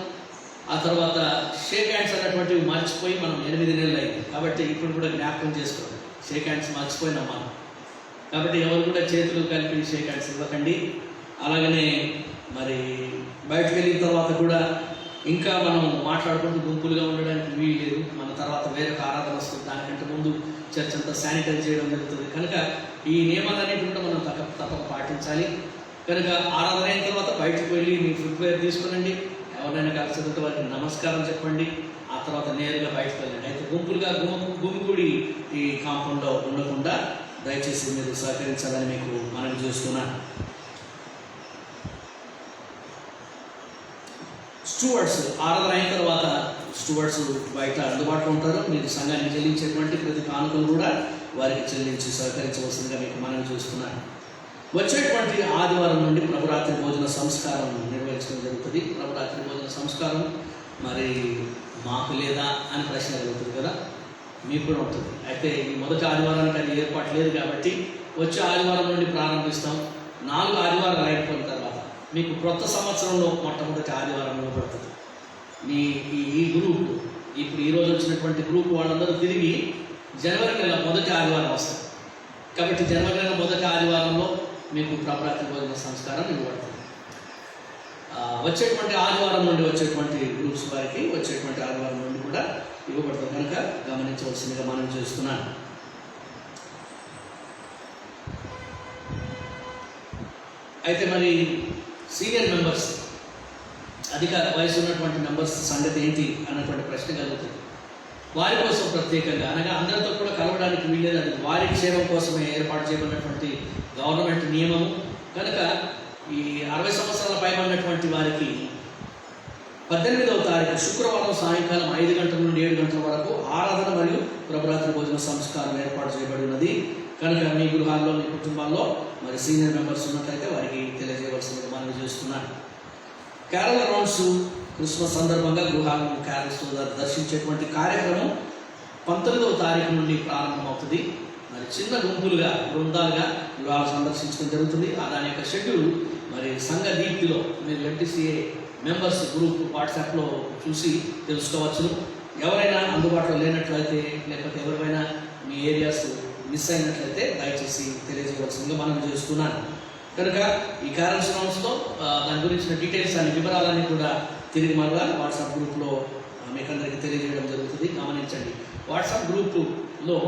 ఆ తర్వాత షేక్ హ్యాండ్స్ అనేటువంటివి మర్చిపోయి మనం 8 నెలలు అయింది కాబట్టి ఇప్పుడు కూడా జ్ఞాపకం చేసుకోవాలి. షేక్ హ్యాండ్స్ మర్చిపోయినాం మనం, కాబట్టి ఎవరు కూడా చేతులు కలిపి షేక్ హ్యాండ్స్ ఇవ్వకండి. అలాగనే మరి బయటకు వెళ్ళిన తర్వాత కూడా ఇంకా మనం మాట్లాడుకుంటూ గుంపులుగా ఉండడానికి వీలు లేదు. మన తర్వాత వేరొక ఆరాధన వస్తుంది, దానికంటే ముందు చర్చ్ అంతా శానిటైజ్ చేయడం జరుగుతుంది. కనుక ఈ నియమాలన్నింటి కూడా మనం తప్పక పాటించాలి. కనుక ఆరాధన అయిన తర్వాత బయటకు వెళ్ళి మీ ఫుట్వేర్ తీసుకునండి. ఎవరైనా కలిసి వారికి నమస్కారం చెప్పండి. ఆ తర్వాత నేరుగా బయటకు వెళ్ళండి. అయితే గుంపులుగా గుమిగూడి ఈ కాంపౌండ్లో ఉండకుండా దయచేసి మీరు సహకరించాలని మీకు మనవి చేస్తున్నాను. స్టూవర్డ్స్ ఆరాధన అయిన తర్వాత స్టూవర్డ్స్ బయట అందుబాటులో ఉంటారు. మీరు సంఘానికి చెల్లించేటువంటి ప్రతి కానుకలు కూడా వారికి చెల్లించి సహకరించవలసిందిగా మీకు మనవి చేస్తున్నాను. వచ్చేటువంటి ఆదివారం నుండి ప్రభురాత్రి భోజన సంస్కారం నిర్వహించడం జరుగుతుంది. ప్రభురాత్రి భోజన సంస్కారం మరి మాకు లేదా అని ప్రశ్న జరుగుతుంది కదా, మీకు కూడా ఉంటుంది. అయితే ఈ మొదటి ఆదివారానికి అది ఏర్పాటు లేదు కాబట్టి వచ్చే ఆదివారం నుండి ప్రారంభిస్తాం. 4 ఆదివారాలు అయిపోయిన తర్వాత మీకు కొత్త సంవత్సరంలో మొట్టమొదటి ఆదివారం ఇవ్వబడుతుంది. మీ ఈ గ్రూప్ ఇప్పుడు ఈరోజు వచ్చినటువంటి గ్రూప్ వాళ్ళందరూ తిరిగి జనవరి నెల మొదటి ఆదివారం వస్తారు. కాబట్టి జనవరి నెల మొదటి ఆదివారంలో మీకు ప్రభురాత్రి భోజన సంస్కారం ఇవ్వబడుతుంది. వచ్చేటువంటి ఆదివారం నుండి వచ్చేటువంటి గ్రూప్స్ వారికి వచ్చేటువంటి ఆదివారం నుండి కూడా ఇవ్వబడుతుంది. కనుక గమనించవలసిందిగా మనం చేస్తున్నాను. అయితే మరి సీనియర్ మెంబర్స్, అధిక వయసు ఉన్నటువంటి మెంబర్స్ సంగతి ఏంటి అన్నటువంటి ప్రశ్న కలుగుతుంది. వారి కోసం ప్రత్యేకంగా అనగా అందరితో కూడా కలవడానికి వీలేదు. అది వారి క్షేమం కోసమే ఏర్పాటు చేయబడినటువంటి గవర్నమెంట్ నియమము. కనుక ఈ 60 సంవత్సరాల పైబడినటువంటి వారికి 18వ తారీఖు శుక్రవారం సాయంకాలం 5 గంటల నుండి 7 గంటల వరకు ఆరాధన మరియు ప్రభురాత్రి భోజన సంస్కారం ఏర్పాటు చేయబడి ఉన్నది. కనుక మీ గృహాల్లో మీ కుటుంబాల్లో మరి సీనియర్ మెంబర్స్ ఉన్నట్లయితే వారికి తెలియజేయవలసిందిగా మనవి చేస్తున్నాను. కేరళ రౌండ్స్ క్రిస్మస్ సందర్భంగా గృహాలను క్యారల్స్ దర్శించేటువంటి కార్యక్రమం 19వ తారీఖు నుండి ప్రారంభమవుతుంది. మరి చిన్న గుంపులుగా బృందాలుగా గృహాలు సందర్శించడం జరుగుతుంది. దాని యొక్క షెడ్యూల్ మరి సంఘ దీప్తిలో మీరు ఎంటీసీఏ మెంబర్స్ గ్రూప్ వాట్సాప్లో చూసి తెలుసుకోవచ్చును. ఎవరైనా అందుబాటులో లేనట్లయితే, లేకపోతే ఎవరైనా మీ ఏరియాస్ మిస్ అయినట్లయితే దయచేసి తెలియజేయవలసిందిగా మనం చేస్తున్నాను. కనుక ఈ క్యారల్స్ రౌండ్స్లో దాని గురించిన డీటెయిల్స్ అనే వివరాలన్నీ కూడా తిరిగి మరలా వాట్సాప్ గ్రూప్లో మీకు అందరికీ తెలియజేయడం జరుగుతుంది. గమనించండి, వాట్సాప్ గ్రూపులో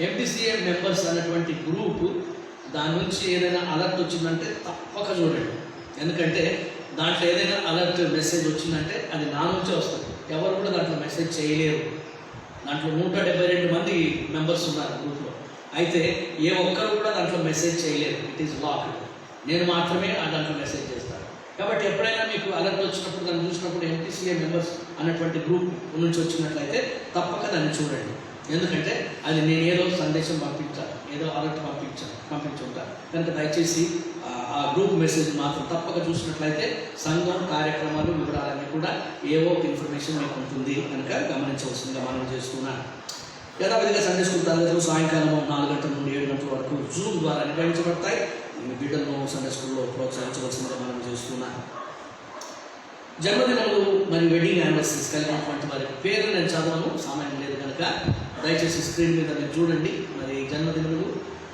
ఎంటీసీఏ మెంబర్స్ అన్నటువంటి గ్రూపు దాని నుంచి ఏదైనా అలర్ట్ వచ్చిందంటే తప్పక చూడండి. ఎందుకంటే దాంట్లో ఏదైనా అలర్ట్ మెసేజ్ వచ్చిందంటే అది నా నుంచే వస్తుంది. ఎవరు కూడా దాంట్లో మెసేజ్ చేయలేరు. దాంట్లో 172 మంది మెంబర్స్ ఉన్నారు గ్రూప్లో. అయితే ఏ ఒక్కరు కూడా దాంట్లో మెసేజ్ చేయలేరు. It is locked. నేను మాత్రమే దాంట్లో మెసేజ్ చేస్తాను. కాబట్టి ఎప్పుడైనా మీకు అలర్ట్ వచ్చినప్పుడు, దాన్ని చూసినప్పుడు ఎంటీసీఏ మెంబర్స్ అన్నటువంటి గ్రూప్ నుంచి వచ్చినట్లయితే తప్పక దాన్ని చూడండి. ఎందుకంటే అది నేను ఏదో సందేశం పంపించాను, ఏదో అలర్ట్ పంపించుంటాను. కనుక దయచేసి ఆ గ్రూప్ మెసేజ్ మాత్రం తప్పక చూసినట్లయితే సంఘం కార్యక్రమాలు వివరాలన్నీ కూడా ఏవో ఒక ఇన్ఫర్మేషన్ మీకు ఉంటుంది. కనుక గమనించవలసిందిగా మనం చేస్తున్నాను. యథావిధిగా సండే స్కూల్ తరగతులు సాయంకాలం 4 గంటల నుండి 7 గంటల వరకు జూమ్ ద్వారా నిర్వహించబడతాయి. మీ బిడ్డలను సండే స్కూల్లో ప్రోత్సహించవలసిందిగా మనం చేస్తున్నాను. జన్మదినములు మరియు వెడ్డింగ్ యానివర్సరీస్ కలిగినటువంటి వారి పేర్లు నేను చదవను, సమయం లేదు కనుక దయచేసి స్క్రీన్ మీద మీరు చూడండి. మరి జన్మదినములు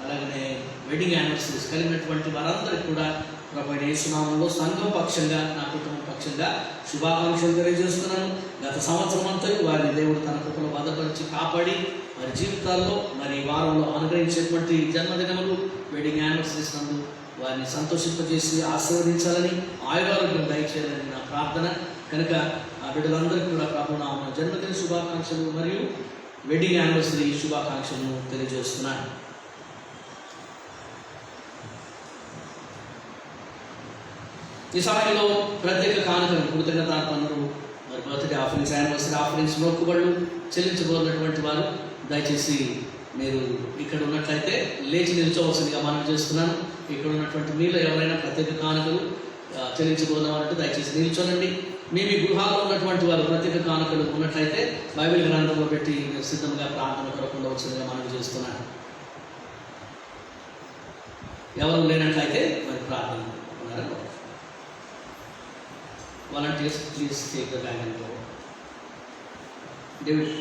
అలాగనే వెడ్డింగ్ యానివర్సరీస్ కలిగినటువంటి వారందరికీ కూడా ప్రభు యేసునామములో సంఘం పక్షంగా, నా కుటుంబం పక్షంగా శుభాకాంక్షలు తెలియజేస్తున్నాను. గత సంవత్సరం అంతా వారిని దేవుడు తన కృపలో భద్రపరిచి కాపాడి వారి జీవితాల్లో మరి వారంలో అనుగ్రహించేటువంటి జన్మదినములు వెడ్డింగ్ యానివర్సరీస్ నందు వారిని సంతోషింపజేసి ఆశీర్వదించాలని, ఆయురారోగ్యం దయచేయాలని నా ప్రార్థన. కనుక ఆ బిడ్డలందరికీ కూడా ప్రభు నా జన్మదిన శుభాకాంక్షలు మరియు వెడ్డింగ్ యానివర్సరీ శుభాకాంక్షలను తెలియజేస్తున్నాను. ఈ సమయంలో ప్రత్యేక కానుకలు, కృతజ్ఞతార్పణలు, మరి బర్త్డే ఆఫరింగ్స్, యానివర్సరీ ఆఫరింగ్స్, మొక్కుబడులు చెల్లించబోతున్నటువంటి వారు దయచేసి మీరు ఇక్కడ ఉన్నట్లయితే లేచి నిల్చోవలసిందిగా మనం చేస్తున్నాను. ఇక్కడ ఉన్నటువంటి మీలో ఎవరైనా ప్రత్యేక కానుకలు చెల్లించబోదామంటే దయచేసి నిల్చోనండి. మీ గృహాల్లో ఉన్నటువంటి వారు ప్రత్యేక కానుకలు ఉన్నట్లయితే బైబిల్ గ్రంథంలో పెట్టి సిద్ధంగా ప్రార్థన కొరకు ఉండవలసిందిగా మనం చేస్తున్నాను. ఎవరు లేనట్లయితే మరి ప్రార్థన ఉన్నారా? Volunteers, please take the bag and go. David.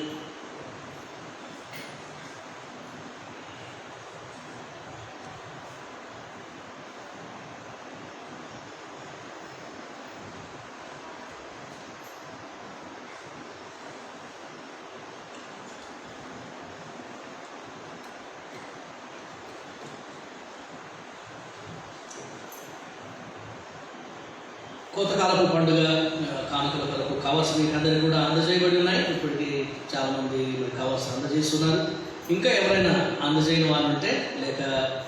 కోతకాలపు పండుగ కానుకల కొరకు కవర్స్ మీకు అందరికీ కూడా అందజేయబడి ఉన్నాయి. ఇప్పటికీ చాలామంది కవర్స్ అందజేస్తున్నారు. ఇంకా ఎవరైనా అందజేయని వాళ్ళు ఉంటే, లేక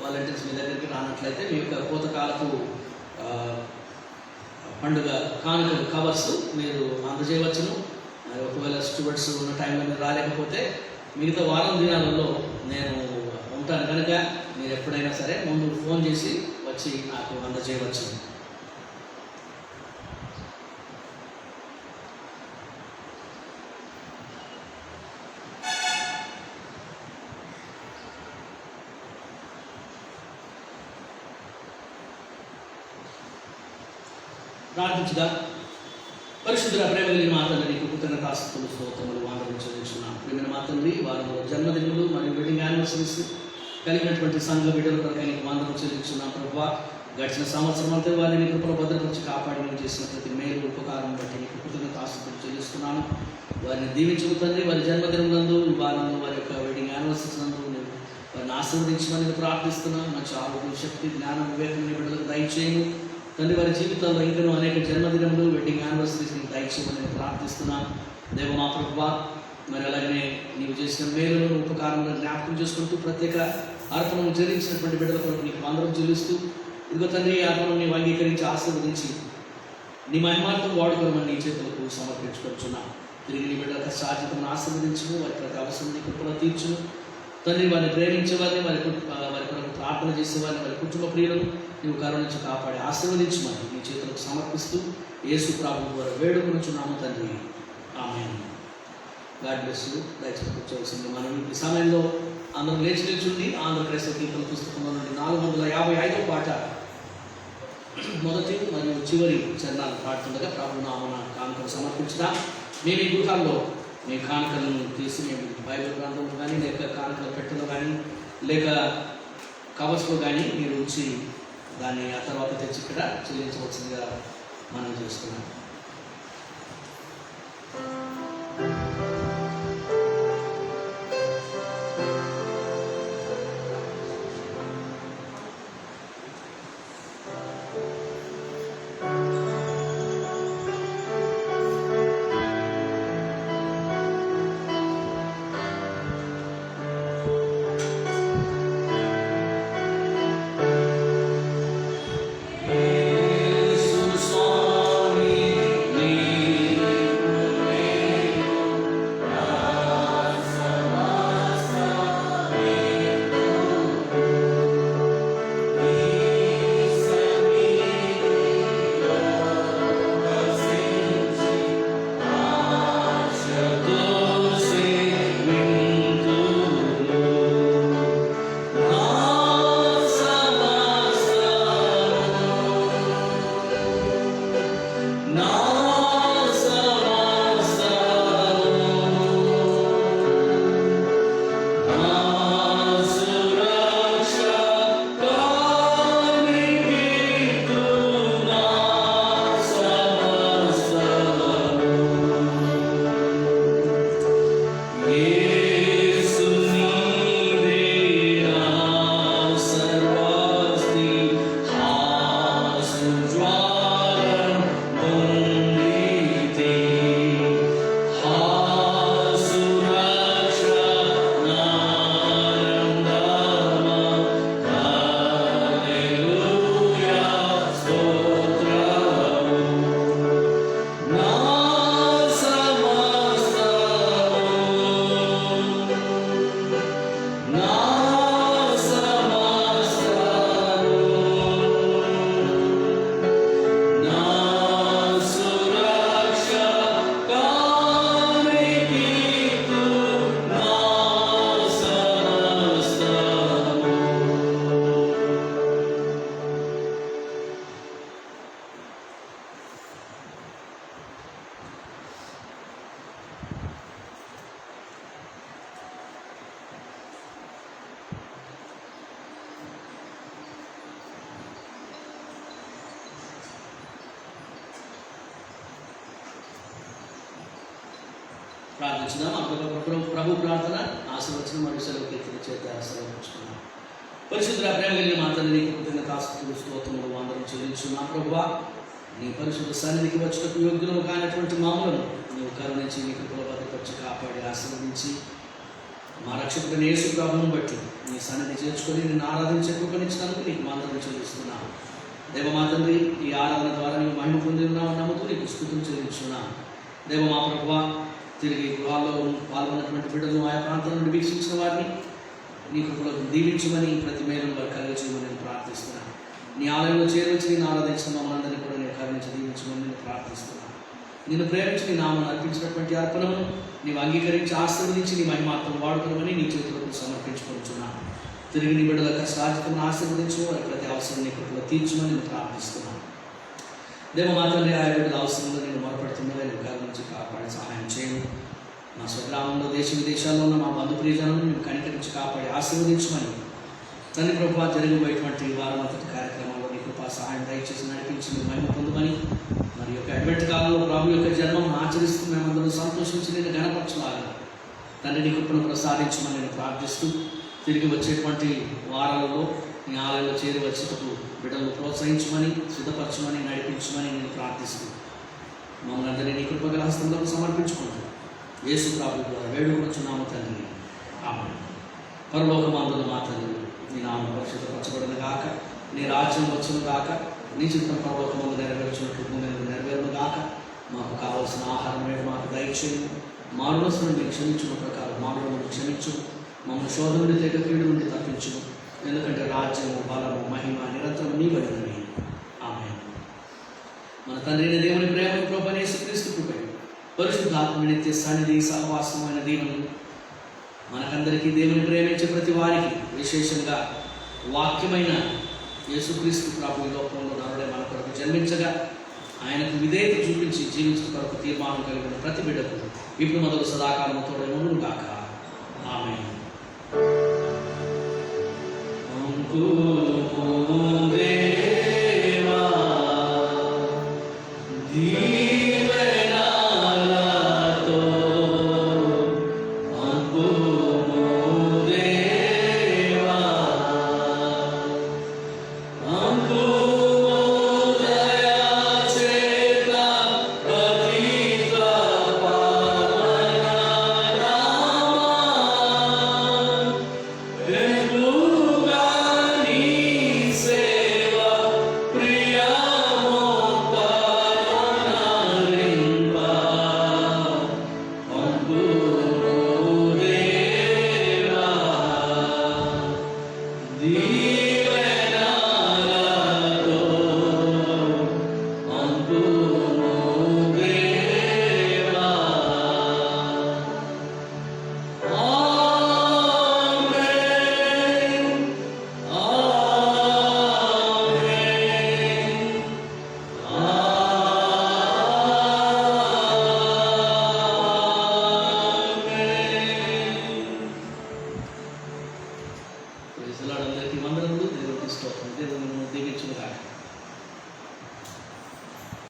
వాలంటీర్స్ మీ దగ్గరికి రానట్లయితే మీ యొక్క కోతకాలపు పండుగ కానుకలు కవర్స్ మీరు అందజేయవచ్చును. ఒకవేళ స్టూడెంట్స్ ఉన్న టైంలో మీరు రాలేకపోతే మిగతా వారం దినాలలో నేను ఉంటాను కనుక మీరు ఎప్పుడైనా సరే ముందు ఫోన్ చేసి వచ్చి నాకు అందజేయవచ్చు. ప్రార్థించుగా. పరిశుద్ధుల ప్రేమ కలిగిన మా తండ్రి, నీకు కృతజ్ఞతాస్తుతులు స్తోత్రములు వందనములు చెల్లించున్నాం. ప్రేమైన మా తండ్రి, వారిలో జన్మదినములు మరియు వెడ్డింగ్ యానివర్సరీస్ కలిగినటువంటి సంఘ బిడ్డల కొరకు నీకు వందనములు చెల్లించున్నాం. ప్రభువా, గడిచిన సంవత్సరం అంతా వారిని నీ కృపలో భద్రపరిచి కాపాడి మేము చేసిన ప్రతి మేలు ఉపకారం బట్టి నీకు కృతజ్ఞతాస్తుతులు చెల్లిస్తున్నాను. వారిని దీవించు తండ్రి. వారి జన్మదినం నందు, వారంలో వారి యొక్క వెడ్డింగ్ యానివర్సరీస్ నందు వారిని ఆశీర్వదించమని ప్రార్థిస్తున్నాను. మంచి ఆరోగ్యం, శక్తి, జ్ఞానం, వివేకం నీ బిడ్డలకు దయచేయము తండ్రి. వారి జీవితాల్లో ఇంకనూ అనేక జన్మదినములు, వెడ్డింగ్ యానివర్సరీస్ నీకు దయచేయమని ప్రార్థిస్తున్నాను. దేవ మా ప్రభువా, మరి అలాగనే నీవు చేసిన మేలును ఉపకారములను జ్ఞాపకం చేసుకుంటూ ప్రత్యేక అర్పణను చెల్లించినటువంటి బిడ్డల కొరకు నీకు వందనం చెల్లిస్తూ, ఇదిగో తండ్రి, అర్పణను నీవు అంగీకరించి ఆశీర్వదించి నీ మహిమార్థం వాడుకోమని నీ చేతులకు సమర్పించుకొచ్చున్నాను. తిరిగి నీ బిడ్డల సాధ్యతను ఆశీర్వదించుము, వారి ప్రతి అవసరం నీ కృపలో తీర్చుము తండ్రి. వారిని ప్రేమించేవారిని, వారి కొరకు ప్రార్థన చేసేవారిని, వారి కుటుంబ ప్రియులను నీవు కరుణించి కాపాడి ఆశీర్వదించమని నీ చేతులకు సమర్పిస్తూ యేసు ప్రభువు వారి వేడుకొనుచున్నాము తండ్రి. ఆమేన్. God bless you. దయచేసి కూర్చోవలసింది. మనం ఈ సమయంలో అందరం లేచి నిల్చుండి ఆంధ్ర క్రైస్తవ కీర్తన పుస్తకంలో నుండి 455వ పాట మొదటి మరియు చివరి చరణాలు పాడుతుండగా ప్రభు నామమున కానుకలు సమర్పించిన మేము ఈ గృహాల్లో మీ కానుకలను తీసి మేము బైబిల్ గ్రంథంలో కానీ లేక కానుకల పెట్టెలో కానీ లేక కవర్స్లో కానీ మీరు ఉంచి దాన్ని ఆ తర్వాత తెచ్చి ఇక్కడ చెల్లించవలసిందిగా మనం చేస్తున్నాం. ప్రార్థించుదాం. ప్రభు ప్రార్థన ఆశీర్వచనం మరియు సెలవు కీర్తన చేత సెలవుకుంటున్నాం. పరిశుద్ధ ప్రేమ కలిగిన మా తండ్రి కృతజ్ఞతాస్తుతులు స్తోత్రములు అందరం చెల్లించున్నాం. ప్రభువా, నీ పరిశుద్ధ సన్నిధికి వచ్చేటప్పుడు యోగ్యులము కానటువంటి మామూలను నీవు కరుణించి నీ కృపలో భద్రపరిచి కాపాడి ఆశీర్వదించి మా రక్షకుడైన యేసు ప్రభువును బట్టి నీ సన్నిధి చేర్చుకొని నిన్ను ఆరాధించే కృపనిచ్చినందుకు నీకు మా అందరం చెల్లిస్తున్నాం. దేవ మా తండ్రి, ఈ ఆరాధన ద్వారా నీవు మహిమ పొంది ఉన్నావు నమ్ముతూ నీకు స్తుతులు చెల్లించున్నాం. దేవ మా ప్రభువా, తిరిగి గృహాల్లో పాల్గొన్నటువంటి బిడ్డలు ఆయా ప్రాంతాల నుండి వీక్షించిన వారిని నీ కృపలో దీవించమని ప్రతి మేలను వారు కలిగించమని నేను ప్రార్థిస్తున్నాను. నీ ఆలయంలో చేరవచ్చి నేను ఆరాధించిన మమ్మల్ని అందరినీ కూడా నేను కరుణించి దీవించమని నేను ప్రార్థిస్తున్నాను. నిన్ను ప్రేమించి నీ నామను అర్పించినటువంటి అర్పణను నీవు అంగీకరించి ఆశీర్వదించి నీ మహిమాత్రం వాడుకోవని నీ చేతులకు సమర్పించుకుంటున్నాను. తిరిగి నీ బిడ్డల కష్టార్జితను ఆశీర్వదించు, వారి ప్రతి అవసరం నీ కృపలో తీర్చమని నేను ప్రార్థిస్తున్నాను. దేవ మా తండ్రి, ఆయా బిడ్డల అవసరంలో నేను మొరపెడుతున్నా నేను కరుణించి కాపాడి సహాయం చేయను. మా స్వగ్రామంలో దేశ విదేశాల్లో ఉన్న మా బంధు ప్రియజనులను మేము కనికరించి కాపాడి ఆశీర్వదించమని తండ్రి కృప జరగబోయేటువంటి వారం అంతటి కార్యక్రమంలో నీ కృపా సహాయం దయచేసి నడిపించి మీరు మహిమ పొందమని, మరి యొక్క అడ్వెంట్ కాలంలో ప్రభు యొక్క జన్మను ఆచరిస్తూ మేమందరం సంతోషించి నేను గణపరచలాగా తండ్రి నీ కృపను ప్రసాదించమని నేను ప్రార్థిస్తూ తిరిగి వచ్చేటువంటి వారాలలో నీ ఆలయంలో చేరి వచ్చేటప్పుడు బిడ్డలను ప్రోత్సహించమని, సిద్ధపరచమని, నడిపించమని నేను ప్రార్థిస్తూ మమ్మల్ని అందరినీ నీ కృపగల హస్తంలో సమర్పించుకుంటూ యేసు ప్రభు ద్వారా వేడుకొనుచున్నాము తండ్రి, ఆమేన్. పరలోకమందున్న మా తండ్రి, నీ నామం పరిశుద్ధపరచబడును గాక, నీ రాజ్యం వచ్చును గాక, నీ చిత్తం పరలోకమందు నెరవేర్చినట్లు భూమి మీద నెరవేరును గాక. మాకు కావలసిన ఆహారం నేడు మాకు దయచేయము, మా రుణస్తులను మీరు క్షమించిన ప్రకారం మా రుణములను క్షమించు, మమ్మల్ని శోధన నుండి తెగ కీడు నుండి తప్పించుము, ఎందుకంటే రాజ్యము, బలము, మహిమ నిరంతరం నీవైనవి. ఆమేన్. మన తండ్రి దేవుని ప్రేమ, ప్రభువైన యేసుక్రీస్తు కృప, పరిశుద్ధాత్మ నిత్య సన్నిధి సహవాసమైన దీవెనలు మనకందరికీ దేవుని ప్రేమించే ప్రతి వారికి, విశేషంగా వాక్యమైన యేసుక్రీస్తు ప్రభు ఈ లోకంలో నరుడే మన కొరకు జన్మించగా ఆయనకు విధేయత చూపించి జీవించిన కొరకు తీర్మానం కలిగిన ప్రతి బిడ్డకు ఇప్పుడు మొదలు సదాకాలం తోడను గాక. ఆమేన్.